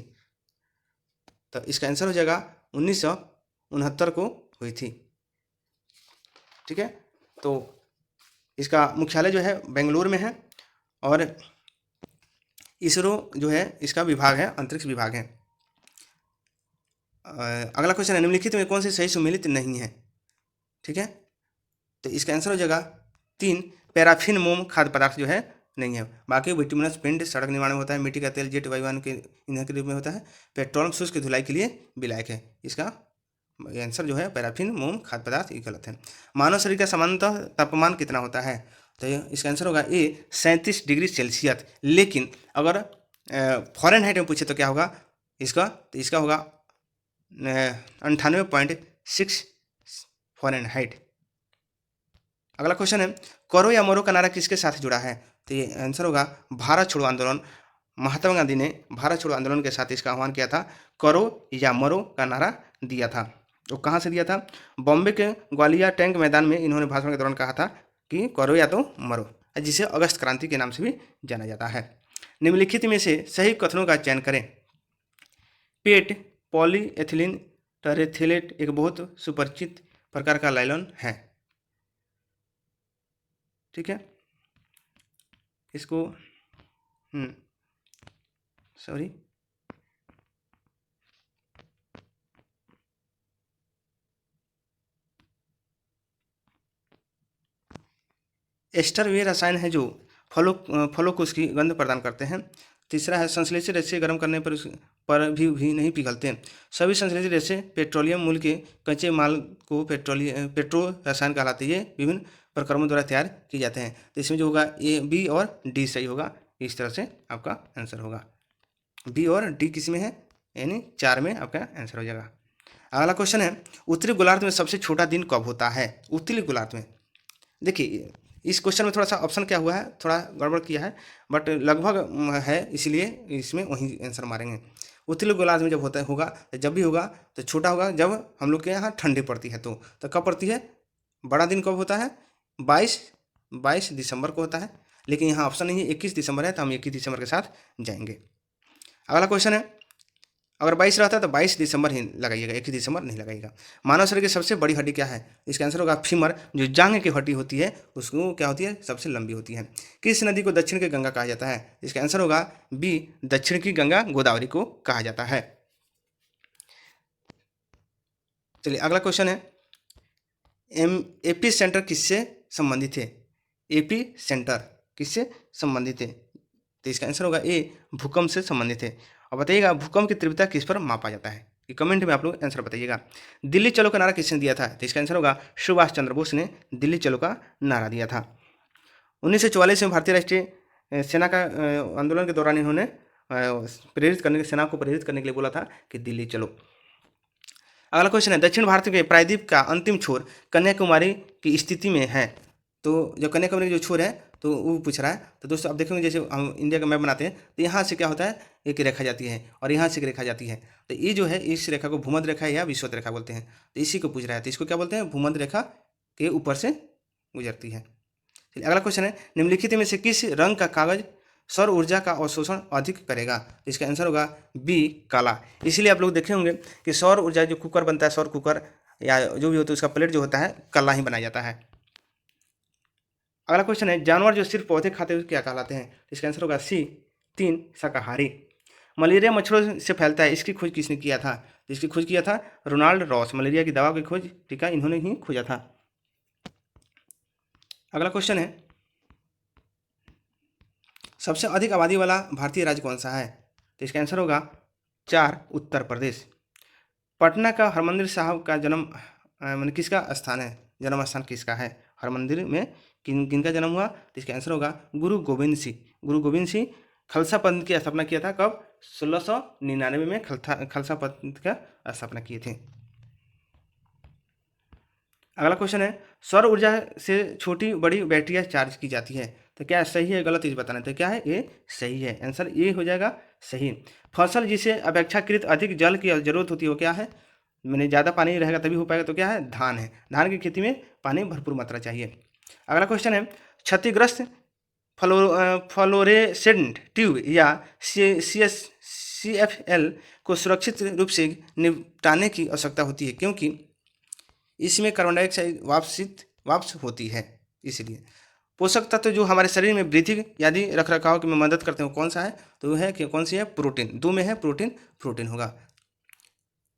तो इसका आंसर हो जाएगा 1969 को हुई थी। ठीक है, तो इसका मुख्यालय जो है बेंगलुरु में है, और इसरो जो है इसका विभाग है, अंतरिक्ष विभाग है। अगला क्वेश्चन है, निम्नलिखित में कौन सी सही सुमेलित नहीं है? ठीक है, तो इसका आंसर हो जाएगा 3, पैराफिन मोम खाद्य पदार्थ जो है नहीं है। बाकी विटामिनस पिंड सड़क निर्माण में होता है, मिट्टी का तेल जेट वायुयान के ईंधन के रूप में होता है, पेट्रोल शुष्क धुलाई के लिए विलायक है। इसका आंसर जो है पैराफिन मोम खाद्य पदार्थ, ये गलत है। मानव शरीर का सामान्यतः तापमान कितना होता है? तो इसका आंसर होगा ए, 37 डिग्री सेल्सियस। लेकिन अगर फ़ारेनहाइट में पूछे तो क्या होगा इसका? तो इसका होगा 98.6 फ़ारेनहाइट। अगला क्वेश्चन है, करो या मरो का नारा किसके साथ जुड़ा है? तो ये आंसर होगा भारत छोड़ो आंदोलन। महात्मा गांधी ने भारत छोड़ो आंदोलन के साथ इसका आह्वान किया था, करो या मरो का नारा दिया था। तो कहाँ से दिया था? बॉम्बे के ग्वालियर टैंक मैदान में इन्होंने भाषण के दौरान कहा था कि करो या तो मरो, जिसे अगस्त क्रांति के नाम से भी जाना जाता है। निम्नलिखित में से सही कथनों का चयन करें। पेट पॉलीएथिलीन टेरेथिलेट एक बहुत सुपरिचित प्रकार का लाइलॉन है। ठीक है, इसको सॉरी एस्टर वे रसायन है जो फलों को उसकी गंध प्रदान करते हैं। तीसरा है, संश्लेषित रेशे गर्म करने पर भी नहीं पिघलते। सभी संश्लेषित रेशे पेट्रोलियम मूल के कच्चे माल को पेट्रो रसायन कहलाते हैं। ये विभिन्न प्रक्रमों द्वारा तैयार किए जाते हैं। तो इसमें जो होगा ए, बी और डी सही होगा। इस तरह से आपका आंसर होगा। बी और डी किस में है, यानी 4 में आपका आंसर हो जाएगा। अगला क्वेश्चन है, उत्तरी गोलार्ध में सबसे छोटा दिन कब होता है? उत्तरी गोलार्ध में, देखिए इस क्वेश्चन में थोड़ा सा ऑप्शन क्या हुआ है, थोड़ा गड़बड़ किया है, बट लगभग है, इसलिए इसमें वही आंसर मारेंगे। उत्तरी गोलार्ध में जब होता होगा, तो जब भी होगा तो छोटा होगा जब हम लोग के यहाँ ठंडी पड़ती है। तो कब पड़ती है? बड़ा दिन कब होता है? 22 दिसंबर को होता है, लेकिन यहाँ ऑप्शन नहीं है, 21 दिसंबर है, तो हम 21 दिसंबर के साथ जाएंगे। अगला क्वेश्चन है, अगर 22 रहता है तो 22 दिसंबर ही लगाइएगा, 21 दिसंबर नहीं लगाइएगा। मानव शरीर की सबसे बड़ी हड्डी क्या है? इसका आंसर होगा फीमर। जो जांघ की हड्डी होती है उसको क्या होती है? सबसे लंबी होती है। किस नदी को दक्षिण की गंगा कहा जाता है? इसका आंसर होगा बी, दक्षिण की गंगा गोदावरी को कहा जाता है। चलिए अगला क्वेश्चन है, एपी सेंटर किससे संबंधित है? एपी सेंटर किससे संबंधित है? तो इसका आंसर होगा ए, भूकंप से संबंधित है। और बताइएगा भूकंप की तीव्रता किस पर मापा जाता है? ये कमेंट में आप लोग आंसर बताइएगा। दिल्ली चलो का नारा किसने दिया था? तो इसका आंसर होगा सुभाष चंद्र बोस ने दिल्ली चलो का नारा दिया था। 1944 में भारतीय राष्ट्रीय सेना का आंदोलन के दौरान इन्होंने सेना को प्रेरित करने के लिए बोला था कि दिल्ली चलो। अगला क्वेश्चन है, दक्षिण भारत के प्रायद्वीप का अंतिम छोर कन्याकुमारी की स्थिति में है। तो जो कन्याकुमारी जो छोर है तो वो पूछ रहा है। तो दोस्तों आप देखेंगे जैसे हम इंडिया का मैप बनाते हैं तो यहाँ से क्या होता है, एक रेखा जाती है और यहाँ से एक रेखा जाती है। तो ये जो है इस रेखा को भूमध्य रेखा या विषुवत रेखा बोलते हैं। तो इसी को पूछ रहा है, तो इसको क्या बोलते हैं? भूमध्य रेखा के ऊपर से गुजरती है। चलिए अगला क्वेश्चन है, निम्नलिखित में से किस रंग का कागज सौर ऊर्जा का अवशोषण अधिक करेगा? तो इसका आंसर होगा बी, काला। इसलिए आप लोग देखे होंगे कि सौर ऊर्जा जो कुकर बनता है, सौर कुकर या जो भी होता है उसका प्लेट जो होता है काला ही बनाया जाता है। अगला क्वेश्चन है, जानवर जो सिर्फ पौधे खाते हैं क्या कहलाते हैं? तो इसका आंसर होगा सी, 3, शाकाहारी। मलेरिया मच्छरों से फैलता है, इसकी खोज किसने किया था? तो इसकी खोज किया था रोनाल्ड रॉस। मलेरिया की दवा की खोज टीका इन्होंने ही खोजा था। अगला क्वेश्चन है, सबसे अधिक आबादी वाला भारतीय राज्य कौन सा है? तो इसका आंसर होगा 4, उत्तर प्रदेश। पटना का हरमंदिर साहब का जन्म मतलब किसका स्थान है? जन्म स्थान किसका है? हरमंदिर में किनका जन्म हुआ? तो इसका आंसर होगा गुरु गोविंद सिंह। गुरु गोविंद सिंह खालसा पंथ की स्थापना किया था। कब? 1699 में खालसा पंथ का स्थापना किए थे। अगला क्वेश्चन है, सौर ऊर्जा से छोटी बड़ी बैटरियां चार्ज की जाती है। तो क्या सही है गलत इस बताना? तो क्या है? ये सही है, आंसर ये हो जाएगा सही। फसल जिसे अपेक्षाकृत अधिक जल की जरूरत होती है वो क्या है? मैंने ज़्यादा पानी रहेगा तभी हो पाएगा, तो क्या है? धान है। धान की खेती में पानी भरपूर मात्रा चाहिए। अगला क्वेश्चन है, क्षतिग्रस्त फ्लोरेसेंट ट्यूब या CFL को सुरक्षित रूप से निपटाने की आवश्यकता होती है क्योंकि इसमें कार्बन डाइऑक्साइड वाष्प होती है। इसलिए पोषक तत्व जो हमारे शरीर में वृद्धि आदि रख रखाव में मदद करते हैं कौन सा है? तो वह है कि कौन सी है? प्रोटीन। 2 में है प्रोटीन होगा।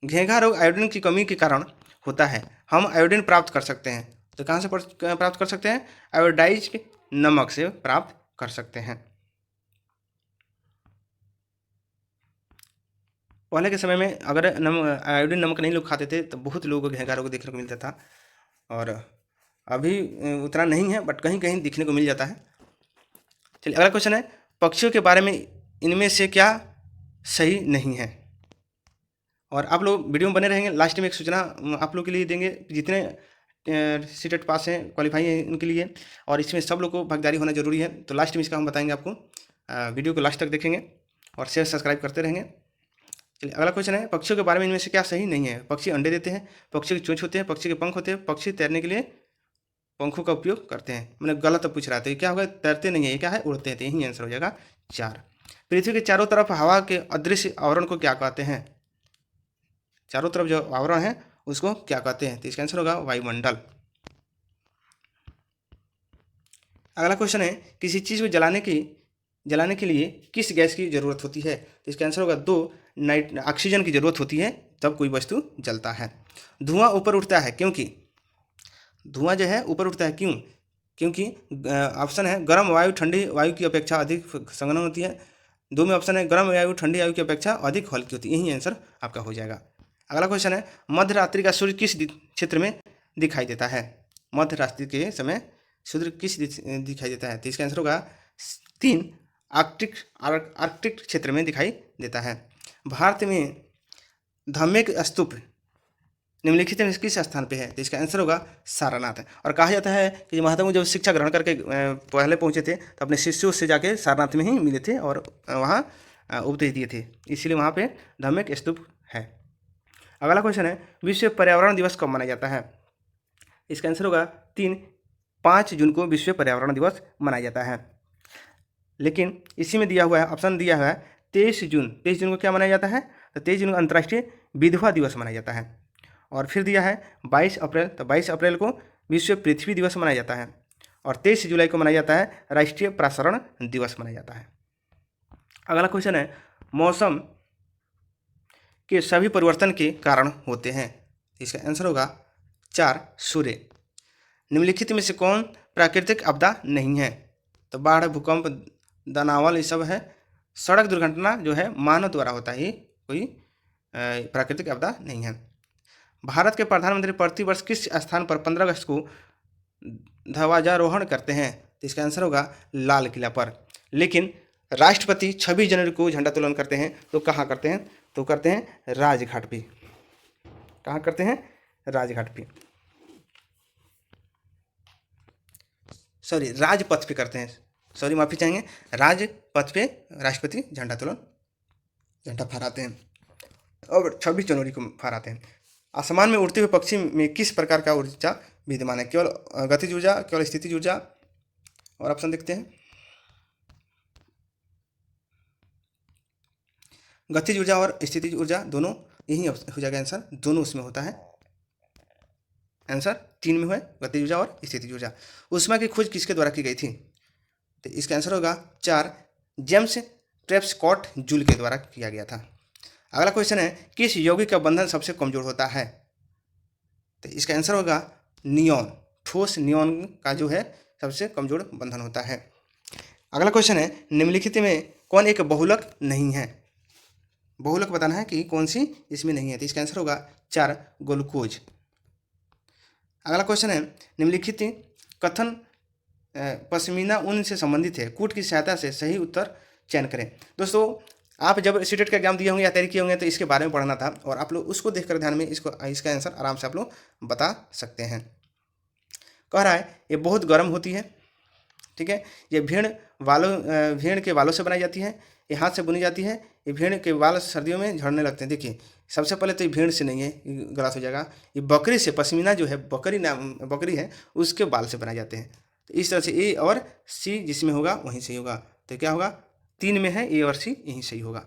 घेंघा रोग आयोडीन की कमी के कारण होता है, हम आयोडीन प्राप्त कर सकते हैं। तो कहाँ से प्राप्त कर सकते हैं? आयोडाइज्ड नमक से प्राप्त कर सकते हैं। पहले के समय में अगर आयोडीन नमक नहीं लोग खाते थे तो बहुत लोगों को घेंघा रोग देखने को मिलता था, और अभी उतना नहीं है बट कहीं कहीं दिखने को मिल जाता है। चलिए अगला क्वेश्चन है, पक्षियों के बारे में इनमें से क्या सही नहीं है? और आप लोग वीडियो में बने रहेंगे, लास्ट में एक सूचना आप लोग के लिए देंगे जितने सीटेट पास हैं, क्वालिफाई हैं उनके लिए, और इसमें सब लोग को भागीदारी होना जरूरी है। तो लास्ट में इसका हम बताएंगे आपको, वीडियो को लास्ट तक देखेंगे और शेयर सब्सक्राइब करते रहेंगे। चलिए अगला क्वेश्चन है, पक्षियों के बारे में इनमें से क्या सही नहीं है? पक्षी अंडे देते हैं, पक्षी की चोंच होते हैं, पक्षी के पंख होते हैं, पक्षी तैरने के लिए पंखों का उपयोग करते हैं। मैंने गलत पूछ रहा था, ये क्या होगा? तैरते नहीं है, ये क्या है? उड़ते हैं। तो यही आंसर हो जाएगा 4। पृथ्वी के चारों तरफ हवा के अदृश्य आवरण को क्या कहते हैं? चारों तरफ जो आवरण है उसको क्या कहते हैं? तो इसका आंसर होगा वायुमंडल। अगला क्वेश्चन है, किसी चीज़ को जलाने के लिए किस गैस की जरूरत होती है? तो इसका आंसर होगा 2, ऑक्सीजन की जरूरत होती है, तब कोई वस्तु जलता है। धुआं ऊपर उठता है क्योंकि धुआं जो है ऊपर उठता है क्यों? क्योंकि ऑप्शन है गर्म वायु ठंडी वायु की अपेक्षा अधिक संघनन होती है। 2 में ऑप्शन है गर्म वायु ठंडी वायु की अपेक्षा अधिक हल्की होती है। यही आंसर आपका हो जाएगा। अगला क्वेश्चन है, मध्य रात्रि का सूर्य किस क्षेत्र में दिखाई देता है? मध्य रात्रि के समय सूर्य किस दिखाई देता है? तो इसका आंसर होगा 3, आर्कटिक क्षेत्र में दिखाई देता है। भारत में धम्मेक स्तूप निम्नलिखित में किस स्थान पे है? तो इसका आंसर होगा सारनाथ। और कहा जाता है कि महात्मा जब शिक्षा ग्रहण करके पहले पहुंचे थे तो अपने शिष्यों से जाके सारनाथ में ही मिले थे और वहाँ उपदेश दिए थे, इसीलिए वहाँ पे धम्मेक स्तूप है। अगला क्वेश्चन है, विश्व पर्यावरण दिवस कब मनाया जाता है? इसका आंसर होगा 5 जून को विश्व पर्यावरण दिवस मनाया जाता है। लेकिन इसी में दिया हुआ है, ऑप्शन दिया हुआ है 23 जून। 23 जून को क्या मनाया जाता है? तो 23 जून को अंतर्राष्ट्रीय विधवा दिवस मनाया जाता है। और फिर दिया है 22 अप्रैल, तो 22 अप्रैल को विश्व पृथ्वी दिवस मनाया जाता है। और 23 जुलाई को मनाया जाता है राष्ट्रीय प्रसारण दिवस मनाया जाता है। अगला क्वेश्चन है, मौसम के सभी परिवर्तन के कारण होते हैं? इसका आंसर होगा 4, सूर्य। निम्नलिखित में से कौन प्राकृतिक आपदा नहीं है? तो बाढ़, भूकंप, दानावल ये सब है। सड़क दुर्घटना जो है मानव द्वारा होता है, कोई प्राकृतिक आपदा नहीं है। भारत के प्रधानमंत्री प्रतिवर्ष किस स्थान पर 15 अगस्त को ध्वजारोहण करते हैं? तो इसका आंसर होगा लाल किला पर। लेकिन राष्ट्रपति 26 जनवरी को झंडोत्तोलन करते हैं, तो कहाँ करते हैं? तो करते हैं राजघाट पे। कहाँ करते हैं? राजघाट पे, सॉरी राजपथ पे करते हैं, सॉरी माफ़ी चाहेंगे, राजपथ पे राष्ट्रपति झंडा फहराते हैं और 26 जनवरी को फहराते हैं। आसमान में उड़ते हुए पक्षी में किस प्रकार का ऊर्जा विद्यमान है? केवल गतिज ऊर्जा, केवल स्थितिज ऊर्जा? और ऑप्शन देखते हैं, गतिज ऊर्जा और स्थितिज ऊर्जा दोनों, यही हो जाएगा आंसर, दोनों उसमें होता है। आंसर 3 में हुआ, गतिज ऊर्जा और स्थितिज ऊर्जा। ऊष्मा की खोज किसके द्वारा की गई थी? तो इसका आंसर होगा 4, जेम्स ट्रेप्सकॉट जूल के द्वारा किया गया था। अगला क्वेश्चन है, किस यौगिक का बंधन सबसे कमजोर होता है? तो इसका आंसर होगा नियॉन। ठोस नियॉन का जो है सबसे कमजोर बंधन होता है। अगला क्वेश्चन है, निम्नलिखित में कौन एक बहुलक नहीं है? बहुलक बताना है कि कौन सी इसमें नहीं है। तो इसका आंसर होगा 4, ग्लूकोज। अगला क्वेश्चन है, निम्नलिखित कथन पश्मीना ऊन से संबंधित है, कूट की सहायता से सही उत्तर चयन करें। दोस्तों, आप जब सीटेट का एग्जाम दिए होंगे या तैयारी किए होंगे तो इसके बारे में पढ़ना था, और आप लोग उसको देखकर ध्यान में इसका आंसर आराम से आप लोग बता सकते हैं। कह रहा है ये बहुत गर्म होती है, ठीक है, ये भेड़ के बालों से बनाई जाती है, ये हाथ से बुनी जाती है, ये भेड़ के बाल सर्दियों में झड़ने लगते हैं। देखिए, सबसे पहले तो ये भेड़ से नहीं है, ये गलत हो जाएगा, ये बकरी से, पश्मीना जो है बकरी है उसके बाल से बनाए जाते हैं। तो इस तरह से ए और सी जिसमें होगा वहीं सही होगा। तो क्या होगा? 3 में है, ए और सी, यहीं सही होगा।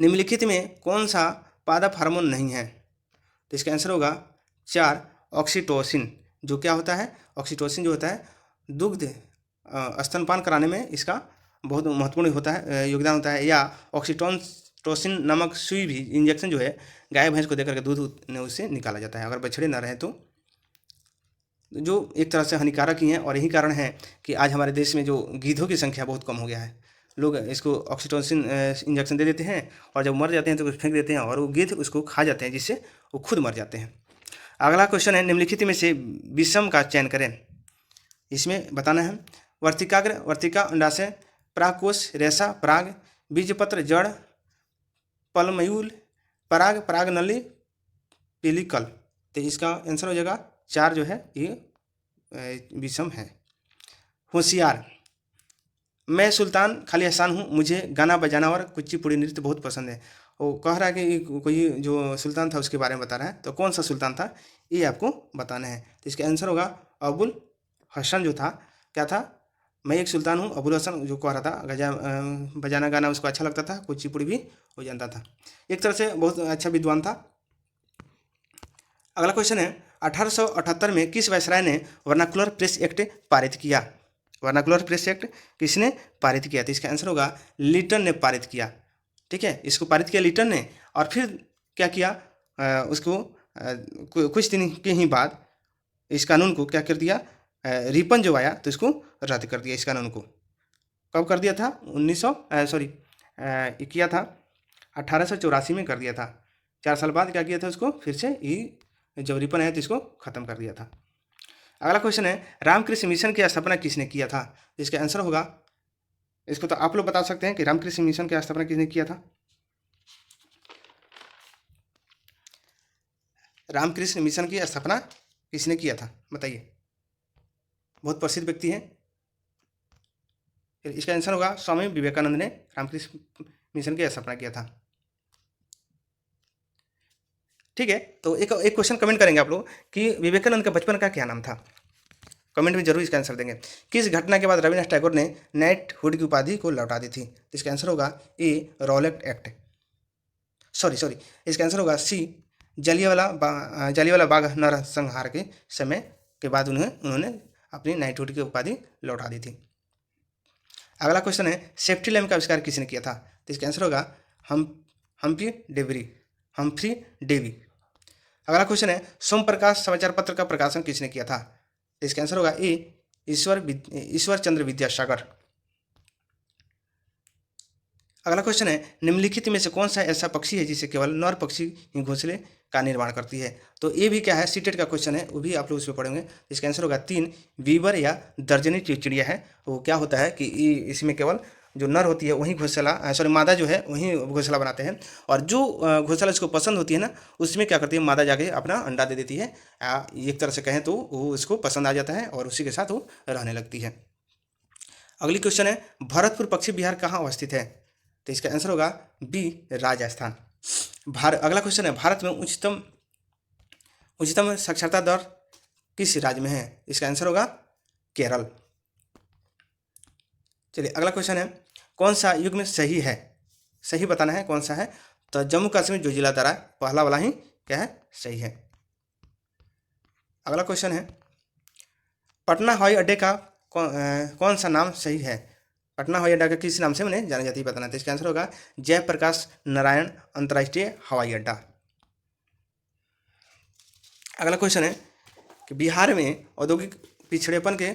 निम्नलिखित में कौन सा पादप हार्मोन नहीं है? तो इसका आंसर होगा 4, ऑक्सीटोसिन। जो क्या होता है? ऑक्सीटोसिन जो होता है दुग्ध स्तनपान कराने में इसका बहुत महत्वपूर्ण होता है, योगदान होता है। या ऑक्सीटोसिन नामक सुई भी, इंजेक्शन जो है गाय भैंस को देकर के दूध ने उससे निकाला जाता है, अगर बछड़े ना रहे तो, जो एक तरह से हानिकारक ही हैं। और यही कारण है कि आज हमारे देश में जो गीधों की संख्या बहुत कम हो गया है। लोग इसको ऑक्सीटोसिन इंजेक्शन दे देते हैं और जब मर जाते हैं तो कुछ फेंक देते हैं और वो गिद्ध उसको खा जाते हैं, जिससे वो खुद मर जाते हैं। अगला क्वेश्चन है, निम्नलिखित में से विषम का चयन करें। इसमें बताना है, वर्तिकाग्र, वर्तिका, अंडाशय, परागकोश, रेशा, पराग, बीजपत्र, जड़, पलमयूल, पराग, परागनली, पेलिकल। तो इसका आंसर हो जाएगा 4 जो है ये विषम है। होशियार, मैं सुल्तान खाली एहसान हूँ, मुझे गाना बजाना और कुचिपुड़ी नृत्य बहुत पसंद है। वो कह रहा है कि कोई जो सुल्तान था उसके बारे में बता रहा है, तो कौन सा सुल्तान था ये आपको बताना है। तो इसका आंसर होगा अबुल हसन जो था, क्या था? मैं एक सुल्तान हूँ, अबुल हसन जो कह रहा था, बजाना गाना उसको अच्छा लगता था, कुचिपुड़ी भी हो जानता था, एक तरह से बहुत अच्छा विद्वान था। अगला क्वेश्चन है, 1878 में किस वायसराय ने वर्नाकुलर प्रेस एक्ट पारित किया? वर्नाकुलर प्रेस एक्ट किसने पारित किया? तो इसका आंसर होगा लिटन ने पारित किया, ठीक है, इसको पारित किया लिटन ने। और फिर क्या किया, उसको कुछ दिन के ही बाद इस कानून को क्या कर दिया, रिपन जो आया तो इसको रद्द कर दिया। इस कानून को कब कर दिया था? 1884 में कर दिया था। 4 साल बाद क्या किया था उसको फिर से, जब रिपन आया तो इसको ख़त्म कर दिया था। अगला क्वेश्चन है, रामकृष्ण मिशन की स्थापना किसने किया था? इसका आंसर होगा, इसको तो आप लोग बता सकते हैं कि रामकृष्ण मिशन की स्थापना किसने किया था। रामकृष्ण मिशन की स्थापना किसने किया था, बताइए। बहुत प्रसिद्ध व्यक्ति है। इसका आंसर होगा स्वामी विवेकानंद ने रामकृष्ण मिशन की स्थापना किया था। ठीक है, तो एक क्वेश्चन कमेंट करेंगे आप लोग कि विवेकानंद का बचपन का क्या नाम था। कमेंट में जरूर इसका आंसर देंगे। किस घटना के बाद रविन्द्रनाथ टैगोर ने नाइटहुड की उपाधि को लौटा दी थी? तो इसका आंसर होगा ए, रॉलेट एक्ट। सॉरी, इसका आंसर होगा सी, जालियांवाला बाग नरसंहार के समय के बाद उन्होंने अपनी नाइटहुड की उपाधि लौटा दी थी। अगला क्वेश्चन है, सेफ्टी लैम्प का आविष्कार किसने किया था? तो इसका आंसर होगा हम्फ्री डेवी। अगला क्वेश्चन है, सोम प्रकाश समाचार पत्र का प्रकाशन किसने किया था? तो इसका आंसर होगा ए, ईश्वर चंद्र विद्यासागर। अगला क्वेश्चन है, निम्नलिखित में से कौन सा ऐसा पक्षी है जिसे केवल नर पक्षी ही घोंसले का निर्माण करती है? तो ये भी क्या है, सीटेट का क्वेश्चन है, वो भी आप लोग उसमें पढ़ेंगे। इसका आंसर होगा 3, वीवर या दर्जनी चिड़िया है। वो क्या होता है कि इसमें केवल जो नर होती है वही घोंसला, सॉरी मादा जो है वही घोंसला बनाते हैं, और जो घोंसला इसको पसंद होती है ना, उसमें क्या करती है, मादा जाके अपना अंडा दे देती है। एक तरह से कहें तो वो उसको पसंद आ जाता है और उसी के साथ वो रहने लगती है। अगली क्वेश्चन है, भरतपुर पश्चिम बिहार कहाँ अवस्थित है? तो इसका आंसर होगा बी, राजस्थान। अगला क्वेश्चन है, भारत में उच्चतम साक्षरता दर किस राज्य में है? इसका आंसर होगा केरल। चलिए अगला क्वेश्चन है, कौन सा युग्म सही है? सही बताना है कौन सा है। तो जम्मू कश्मीर जो जिला दरा पहला वाला ही क्या है, सही है। अगला क्वेश्चन है, पटना हवाई अड्डे का कौन सा नाम सही है? पटना हवाई अड्डा का किस नाम से उन्हें जाना जाती है, बताना है। तो इसका आंसर होगा जयप्रकाश नारायण अंतर्राष्ट्रीय हवाई अड्डा। अगला क्वेश्चन है कि बिहार में औद्योगिक पिछड़ेपन के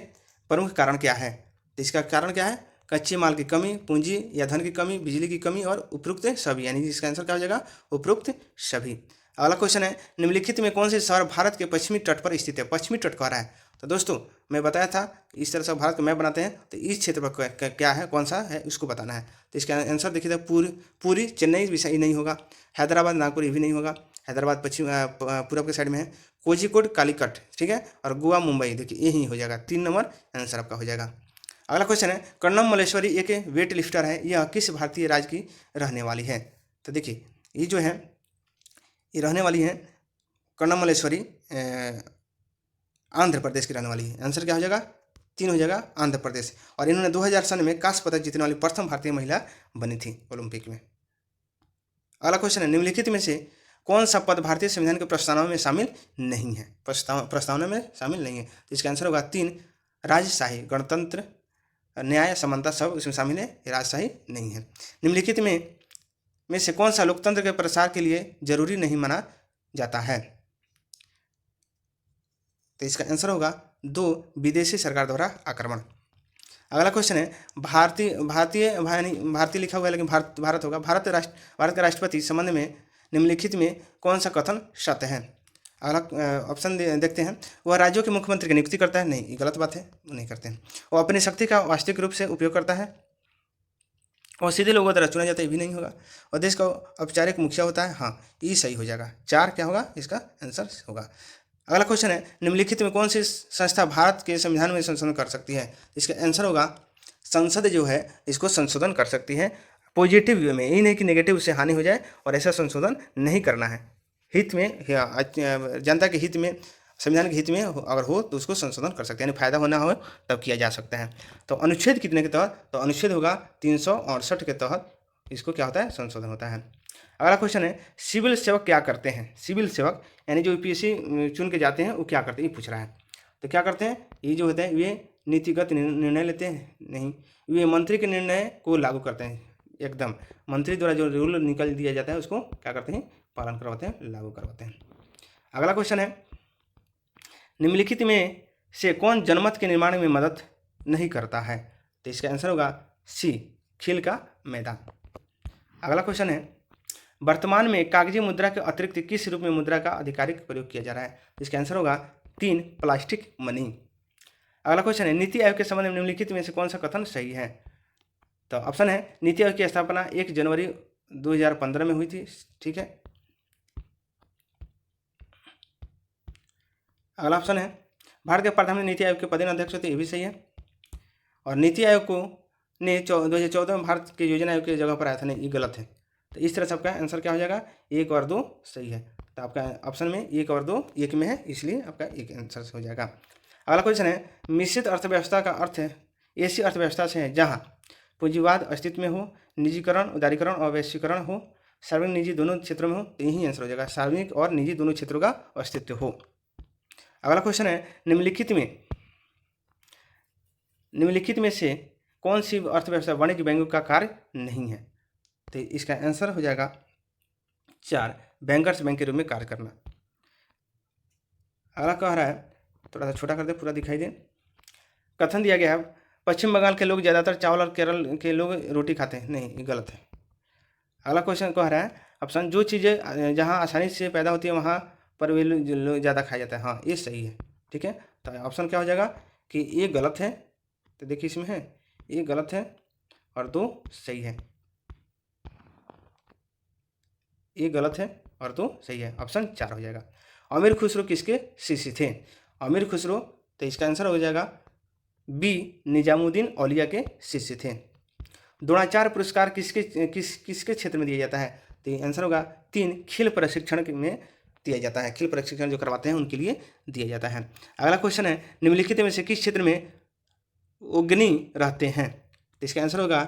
प्रमुख कारण क्या है? तो इसका कारण क्या है, कच्चे माल की कमी, पूंजी या धन की कमी, बिजली की कमी और उपरोक्त सभी, यानी इसका आंसर क्या हो जाएगा, उपरोक्त सभी। अगला क्वेश्चन है, निम्नलिखित में कौन से शहर भारत के पश्चिमी तट पर स्थित है? पश्चिमी तट कह रहा है। तो दोस्तों मैं बताया था इस तरह से भारत को मैप बनाते हैं, तो इस क्षेत्र पर क्या है, कौन सा है, उसको बताना है। तो इसका आंसर देखिए, पूरी चेन्नई भी सही नहीं होगा, हैदराबाद नागपुर ये भी नहीं होगा, हैदराबाद पश्चिम पूरब के साइड में है, कोझिकोड कालीकट, ठीक है, और गोवा मुंबई, देखिए यही हो जाएगा, 3 नंबर आंसर आपका हो जाएगा। अगला क्वेश्चन है, कर्णम मल्लेश्वरी एक वेट लिफ्टर है, यह किस भारतीय राज्य की रहने वाली है? तो देखिए ये जो है ये रहने वाली है कर्णम मल्लेश्वरी आंध्र प्रदेश की रहने वाली है। आंसर क्या हो जाएगा, 3 हो जाएगा, आंध्र प्रदेश। और इन्होंने 2000 सन में कांस्य पदक जीतने वाली प्रथम भारतीय महिला बनी थी ओलंपिक में। अगला क्वेश्चन है, निम्नलिखित में से कौन सा पद भारतीय संविधान के प्रस्तावना में शामिल नहीं है? प्रस्तावना में शामिल नहीं है। तो इसका आंसर होगा 3, राजशाही, गणतंत्र, न्याय, समानता सब इसमें शामिल है, राजशाही नहीं है। निम्नलिखित में से कौन सा लोकतंत्र के प्रसार के लिए जरूरी नहीं माना जाता है? तो इसका आंसर होगा 2, विदेशी सरकार द्वारा आक्रमण। अगला क्वेश्चन है, भारतीय लिखा हुआ है लेकिन भारत होगा। भारत के राष्ट्रपति संबंध में निम्नलिखित में कौन सा कथन सत्य है? अगला ऑप्शन देखते हैं, वह राज्यों के मुख्यमंत्री की नियुक्ति करता है, नहीं, ये गलत बात है, वो नहीं करते हैं। वो अपनी शक्ति का वास्तविक रूप से उपयोग करता है, और सीधे लोगों द्वारा चुना जाता है, ये भी नहीं होगा। और देश का औपचारिक मुखिया होता है, हाँ ये सही हो जाएगा, 4 क्या होगा, इसका आंसर होगा। अगला क्वेश्चन है, निम्नलिखित में कौन सी संस्था भारत के संविधान में संशोधन कर सकती है? इसका आंसर होगा संसद जो है इसको संशोधन कर सकती है पॉजिटिव वे में, यही नहीं कि नेगेटिव से हानि हो जाए, और ऐसा संशोधन नहीं करना है। हित में, जनता के हित में, संविधान के हित में अगर हो तो उसको संशोधन कर सकते हैं, यानी फायदा होना हो तब किया जा सकता है। तो अनुच्छेद कितने के तहत? तो अनुच्छेद होगा 368 के तहत इसको क्या होता है, संशोधन होता है। अगला क्वेश्चन है, सिविल सेवक क्या करते हैं? सिविल सेवक यानी जो यूपीएससी चुन के जाते हैं वो क्या करते हैं, ये पूछ रहा है। तो क्या करते हैं, ये जो होते हैं वे नीतिगत निर्णय लेते हैं, नहीं, वे मंत्री के निर्णय को लागू करते हैं, एकदम मंत्री द्वारा जो रूल निकल दिया जाता है उसको क्या करते हैं, पालन करवाते हैं, लागू करवाते हैं। अगला क्वेश्चन है, निम्नलिखित में से कौन जनमत के निर्माण में मदद नहीं करता है? तो इसका आंसर होगा सी, खेल का मैदान। अगला क्वेश्चन है, वर्तमान में कागजी मुद्रा के अतिरिक्त किस रूप में मुद्रा का आधिकारिक प्रयोग किया जा रहा है? इसका आंसर होगा 3 प्लास्टिक मनी। अगला क्वेश्चन है, नीति आयोग के संबंध में निम्नलिखित में से कौन सा कथन सही है? तो ऑप्शन है, नीति आयोग की स्थापना 1 जनवरी 2015 में हुई थी। ठीक है। अगला ऑप्शन है, भारत के प्रधानमंत्री नीति आयोग के पदेन अध्यक्ष होते, ये भी सही है। और नीति आयोग को ने 2014 में भारत के योजना आयोग की जगह पर आया था, नहीं, ये गलत है। तो इस तरह से आपका आंसर क्या हो जाएगा? 1 और 2 सही है। तो आपका ऑप्शन में 1 और 2 एक में है, इसलिए आपका एक आंसर से हो जाएगा। अगला क्वेश्चन है, मिश्रित अर्थव्यवस्था का अर्थ ऐसी अर्थव्यवस्था से है जहाँ पूंजीवाद अस्तित्व में हो, निजीकरण, उदारीकरण और वैश्वीकरण हो, सार्वजनिक निजी दोनों क्षेत्रों में हो। तो यही आंसर हो जाएगा, सार्वजनिक और निजी दोनों क्षेत्रों का अस्तित्व हो। अगला क्वेश्चन है, निम्नलिखित में से कौन सी अर्थव्यवस्था वाणिज्य बैंकों का कार्य नहीं है? तो इसका आंसर हो जाएगा 4, बैंकर्स बैंक के रूप में कार्य करना। अगला कह रहा है, थोड़ा सा छोटा कर दे, पूरा दिखाई दे। कथन दिया गया है, पश्चिम बंगाल के लोग ज़्यादातर चावल और केरल के लोग रोटी खाते हैं, नहीं, ये गलत है। अगला क्वेश्चन कह रहा है, ऑप्शन, जो चीज़ें जहाँ आसानी से पैदा होती है वहाँ पर वे लोग ज़्यादा खाया जाता है। हाँ, ये सही है। ठीक है। तो ऑप्शन क्या हो जाएगा कि ये गलत है। तो देखिए इसमें है, ये गलत है और 2 सही है। ये गलत है और 2 सही है। ऑप्शन 4 हो जाएगा। अमीर खुसरो किसके शिष्य थे? अमीर खुसरो, तो इसका आंसर हो जाएगा बी, निजामुद्दीन औलिया के शिष्य थे। द्रोणाचार्य पुरस्कार किसके क्षेत्र में दिया जाता है? तो आंसर होगा 3, खेल प्रशिक्षण में दिया जाता है। खेल प्रशिक्षण जो करवाते हैं उनके लिए दिया जाता है। अगला क्वेश्चन है, निम्नलिखित में से किस क्षेत्र में उगनी रहते हैं? तो इसका आंसर होगा,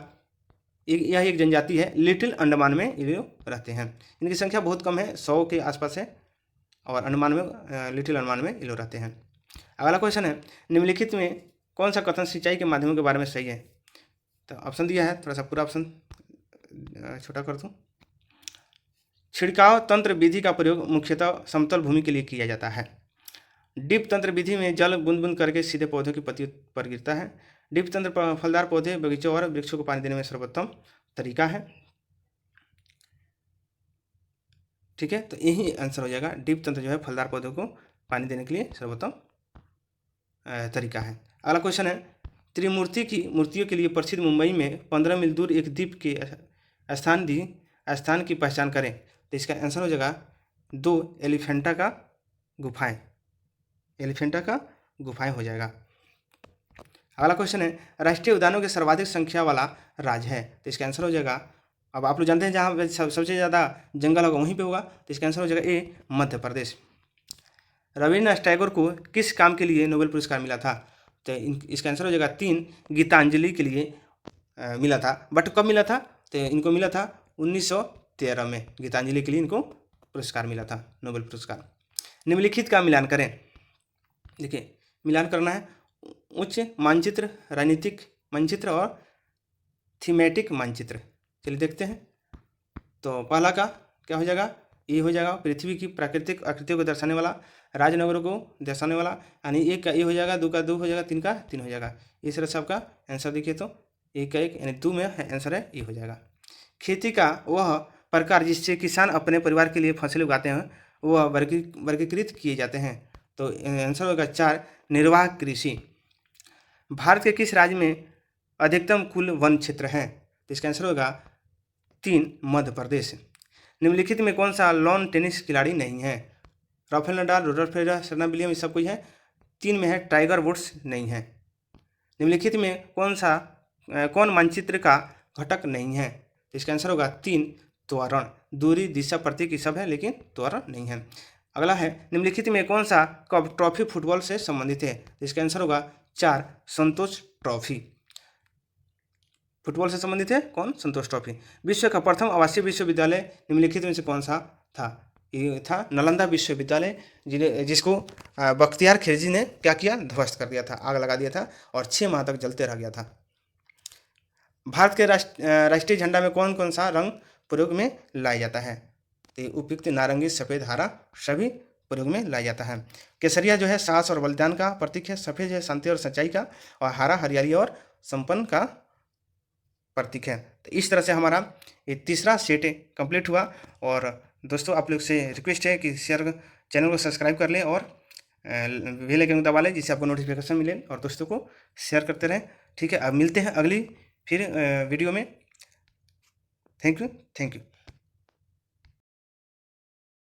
यह एक जनजाति है, लिटिल अंडमान में ये लोग रहते हैं। इनकी संख्या बहुत कम है, 100 के आसपास है, और अंडमान में, लिटिल अंडमान में ये लोग रहते हैं। अगला क्वेश्चन है, निम्नलिखित में कौन सा कथन सिंचाई के माध्यमों के बारे में सही है? तो ऑप्शन दिया है, थोड़ा सा पूरा ऑप्शन छोटा कर दूँ। छिड़काव तंत्र विधि का प्रयोग मुख्यतः समतल भूमि के लिए किया जाता है। डिप तंत्र विधि में जल बूंद बूंद करके सीधे पौधों की पत्तियों पर गिरता है। डिप तंत्र फलदार पौधे, बगीचों और वृक्षों को पानी देने में सर्वोत्तम तरीका है। ठीक है। तो यही आंसर हो जाएगा, डिप तंत्र जो है फलदार पौधों को पानी देने के लिए सर्वोत्तम तरीका है। अगला क्वेश्चन है, त्रिमूर्ति की मूर्तियों के लिए प्रसिद्ध मुंबई में 15 मील दूर एक द्वीप के स्थान की पहचान करें। तो इसका आंसर हो जाएगा 2, एलिफेंटा का गुफाएं हो जाएगा। अगला क्वेश्चन है, राष्ट्रीय उद्यानों की सर्वाधिक संख्या वाला राज्य है। तो इसका आंसर हो जाएगा, अब आप लोग जानते हैं जहाँ सबसे ज़्यादा जंगल होगा वहीं पे होगा। तो इसका आंसर हो जाएगा ए, मध्य प्रदेश। रविन्द्रनाथ टैगोर को किस काम के लिए नोबेल पुरस्कार मिला था? तो इसका आंसर हो जाएगा 3, गीतांजलि के लिए मिला था। बट कब मिला था? तो इनको मिला था 1913 में, गीतांजलि के लिए इनको पुरस्कार मिला था, नोबेल पुरस्कार। निम्नलिखित का मिलान करें। देखिए, मिलान करना है, उच्च मानचित्र, राजनीतिक मानचित्र और थीमेटिक मानचित्र। चलिए देखते हैं। तो पहला का क्या हो जाएगा? ये हो जाएगा पृथ्वी की प्राकृतिक आकृतियों को दर्शाने वाला, राजनगरों को दर्शाने वाला, यानी 1 का ए हो जाएगा, 2 का 2 हो जाएगा, 3 का 3 हो जाएगा। इस तरह से आपका आंसर देखिए, तो 1 का 1 यानी 2 में आंसर है, ये हो जाएगा। खेती का वह प्रकार जिससे किसान अपने परिवार के लिए फसलें उगाते हैं वह वर्गीकृत किए जाते हैं। तो आंसर होगा 4, निर्वाह कृषि। भारत के किस राज्य में अधिकतम कुल वन क्षेत्र है? तो इसका आंसर होगा 3, मध्य प्रदेश। निम्नलिखित में कौन सा लॉन टेनिस खिलाड़ी नहीं है? Rafael Nadal, Roger Federer, Serena Williams, ये सब कुछ है। 3 में है, टाइगर वुड्स नहीं है। निम्नलिखित में कौन मानचित्र का घटक नहीं है? तो इसका आंसर होगा 3, त्वरण। दूरी, दिशा, प्रतीक ये सब है, लेकिन त्वरण नहीं है। अगला है, निम्नलिखित में कौन सा कप ट्रॉफी फुटबॉल से संबंधित है? तो इसका आंसर होगा 4, संतोष ट्रॉफी। फुटबॉल से संबंधित है कौन? संतोष ट्रॉफी। विश्व का प्रथम आवासीय विश्वविद्यालय निम्नलिखित में से कौन सा था? ये था नालंदा विश्वविद्यालय, जिसको बख्तियार खिलजी ने क्या किया? ध्वस्त कर दिया था, आग लगा दिया था और 6 माह तक जलते रह गया था। भारत के राष्ट्रीय झंडा में कौन कौन सा रंग प्रयोग में लाया जाता है? तो उपयुक्त नारंगी, सफ़ेद, हरा सभी प्रयोग में लाया जाता है। केसरिया जो है साहस और बलिदान का प्रतीक है, सफ़ेद है शांति और सच्चाई का, और हरा हरियाली और संपन्न का प्रतीक है। तो इस तरह से हमारा ये तीसरा सेट कंप्लीट हुआ। और दोस्तों, आप लोग से रिक्वेस्ट है कि चैनल को सब्सक्राइब कर लें और बेल आइकन को दबा लें जिससे आपको नोटिफिकेशन मिले और दोस्तों को शेयर करते रहें। ठीक है, अब मिलते हैं अगली फिर वीडियो में। Thank you.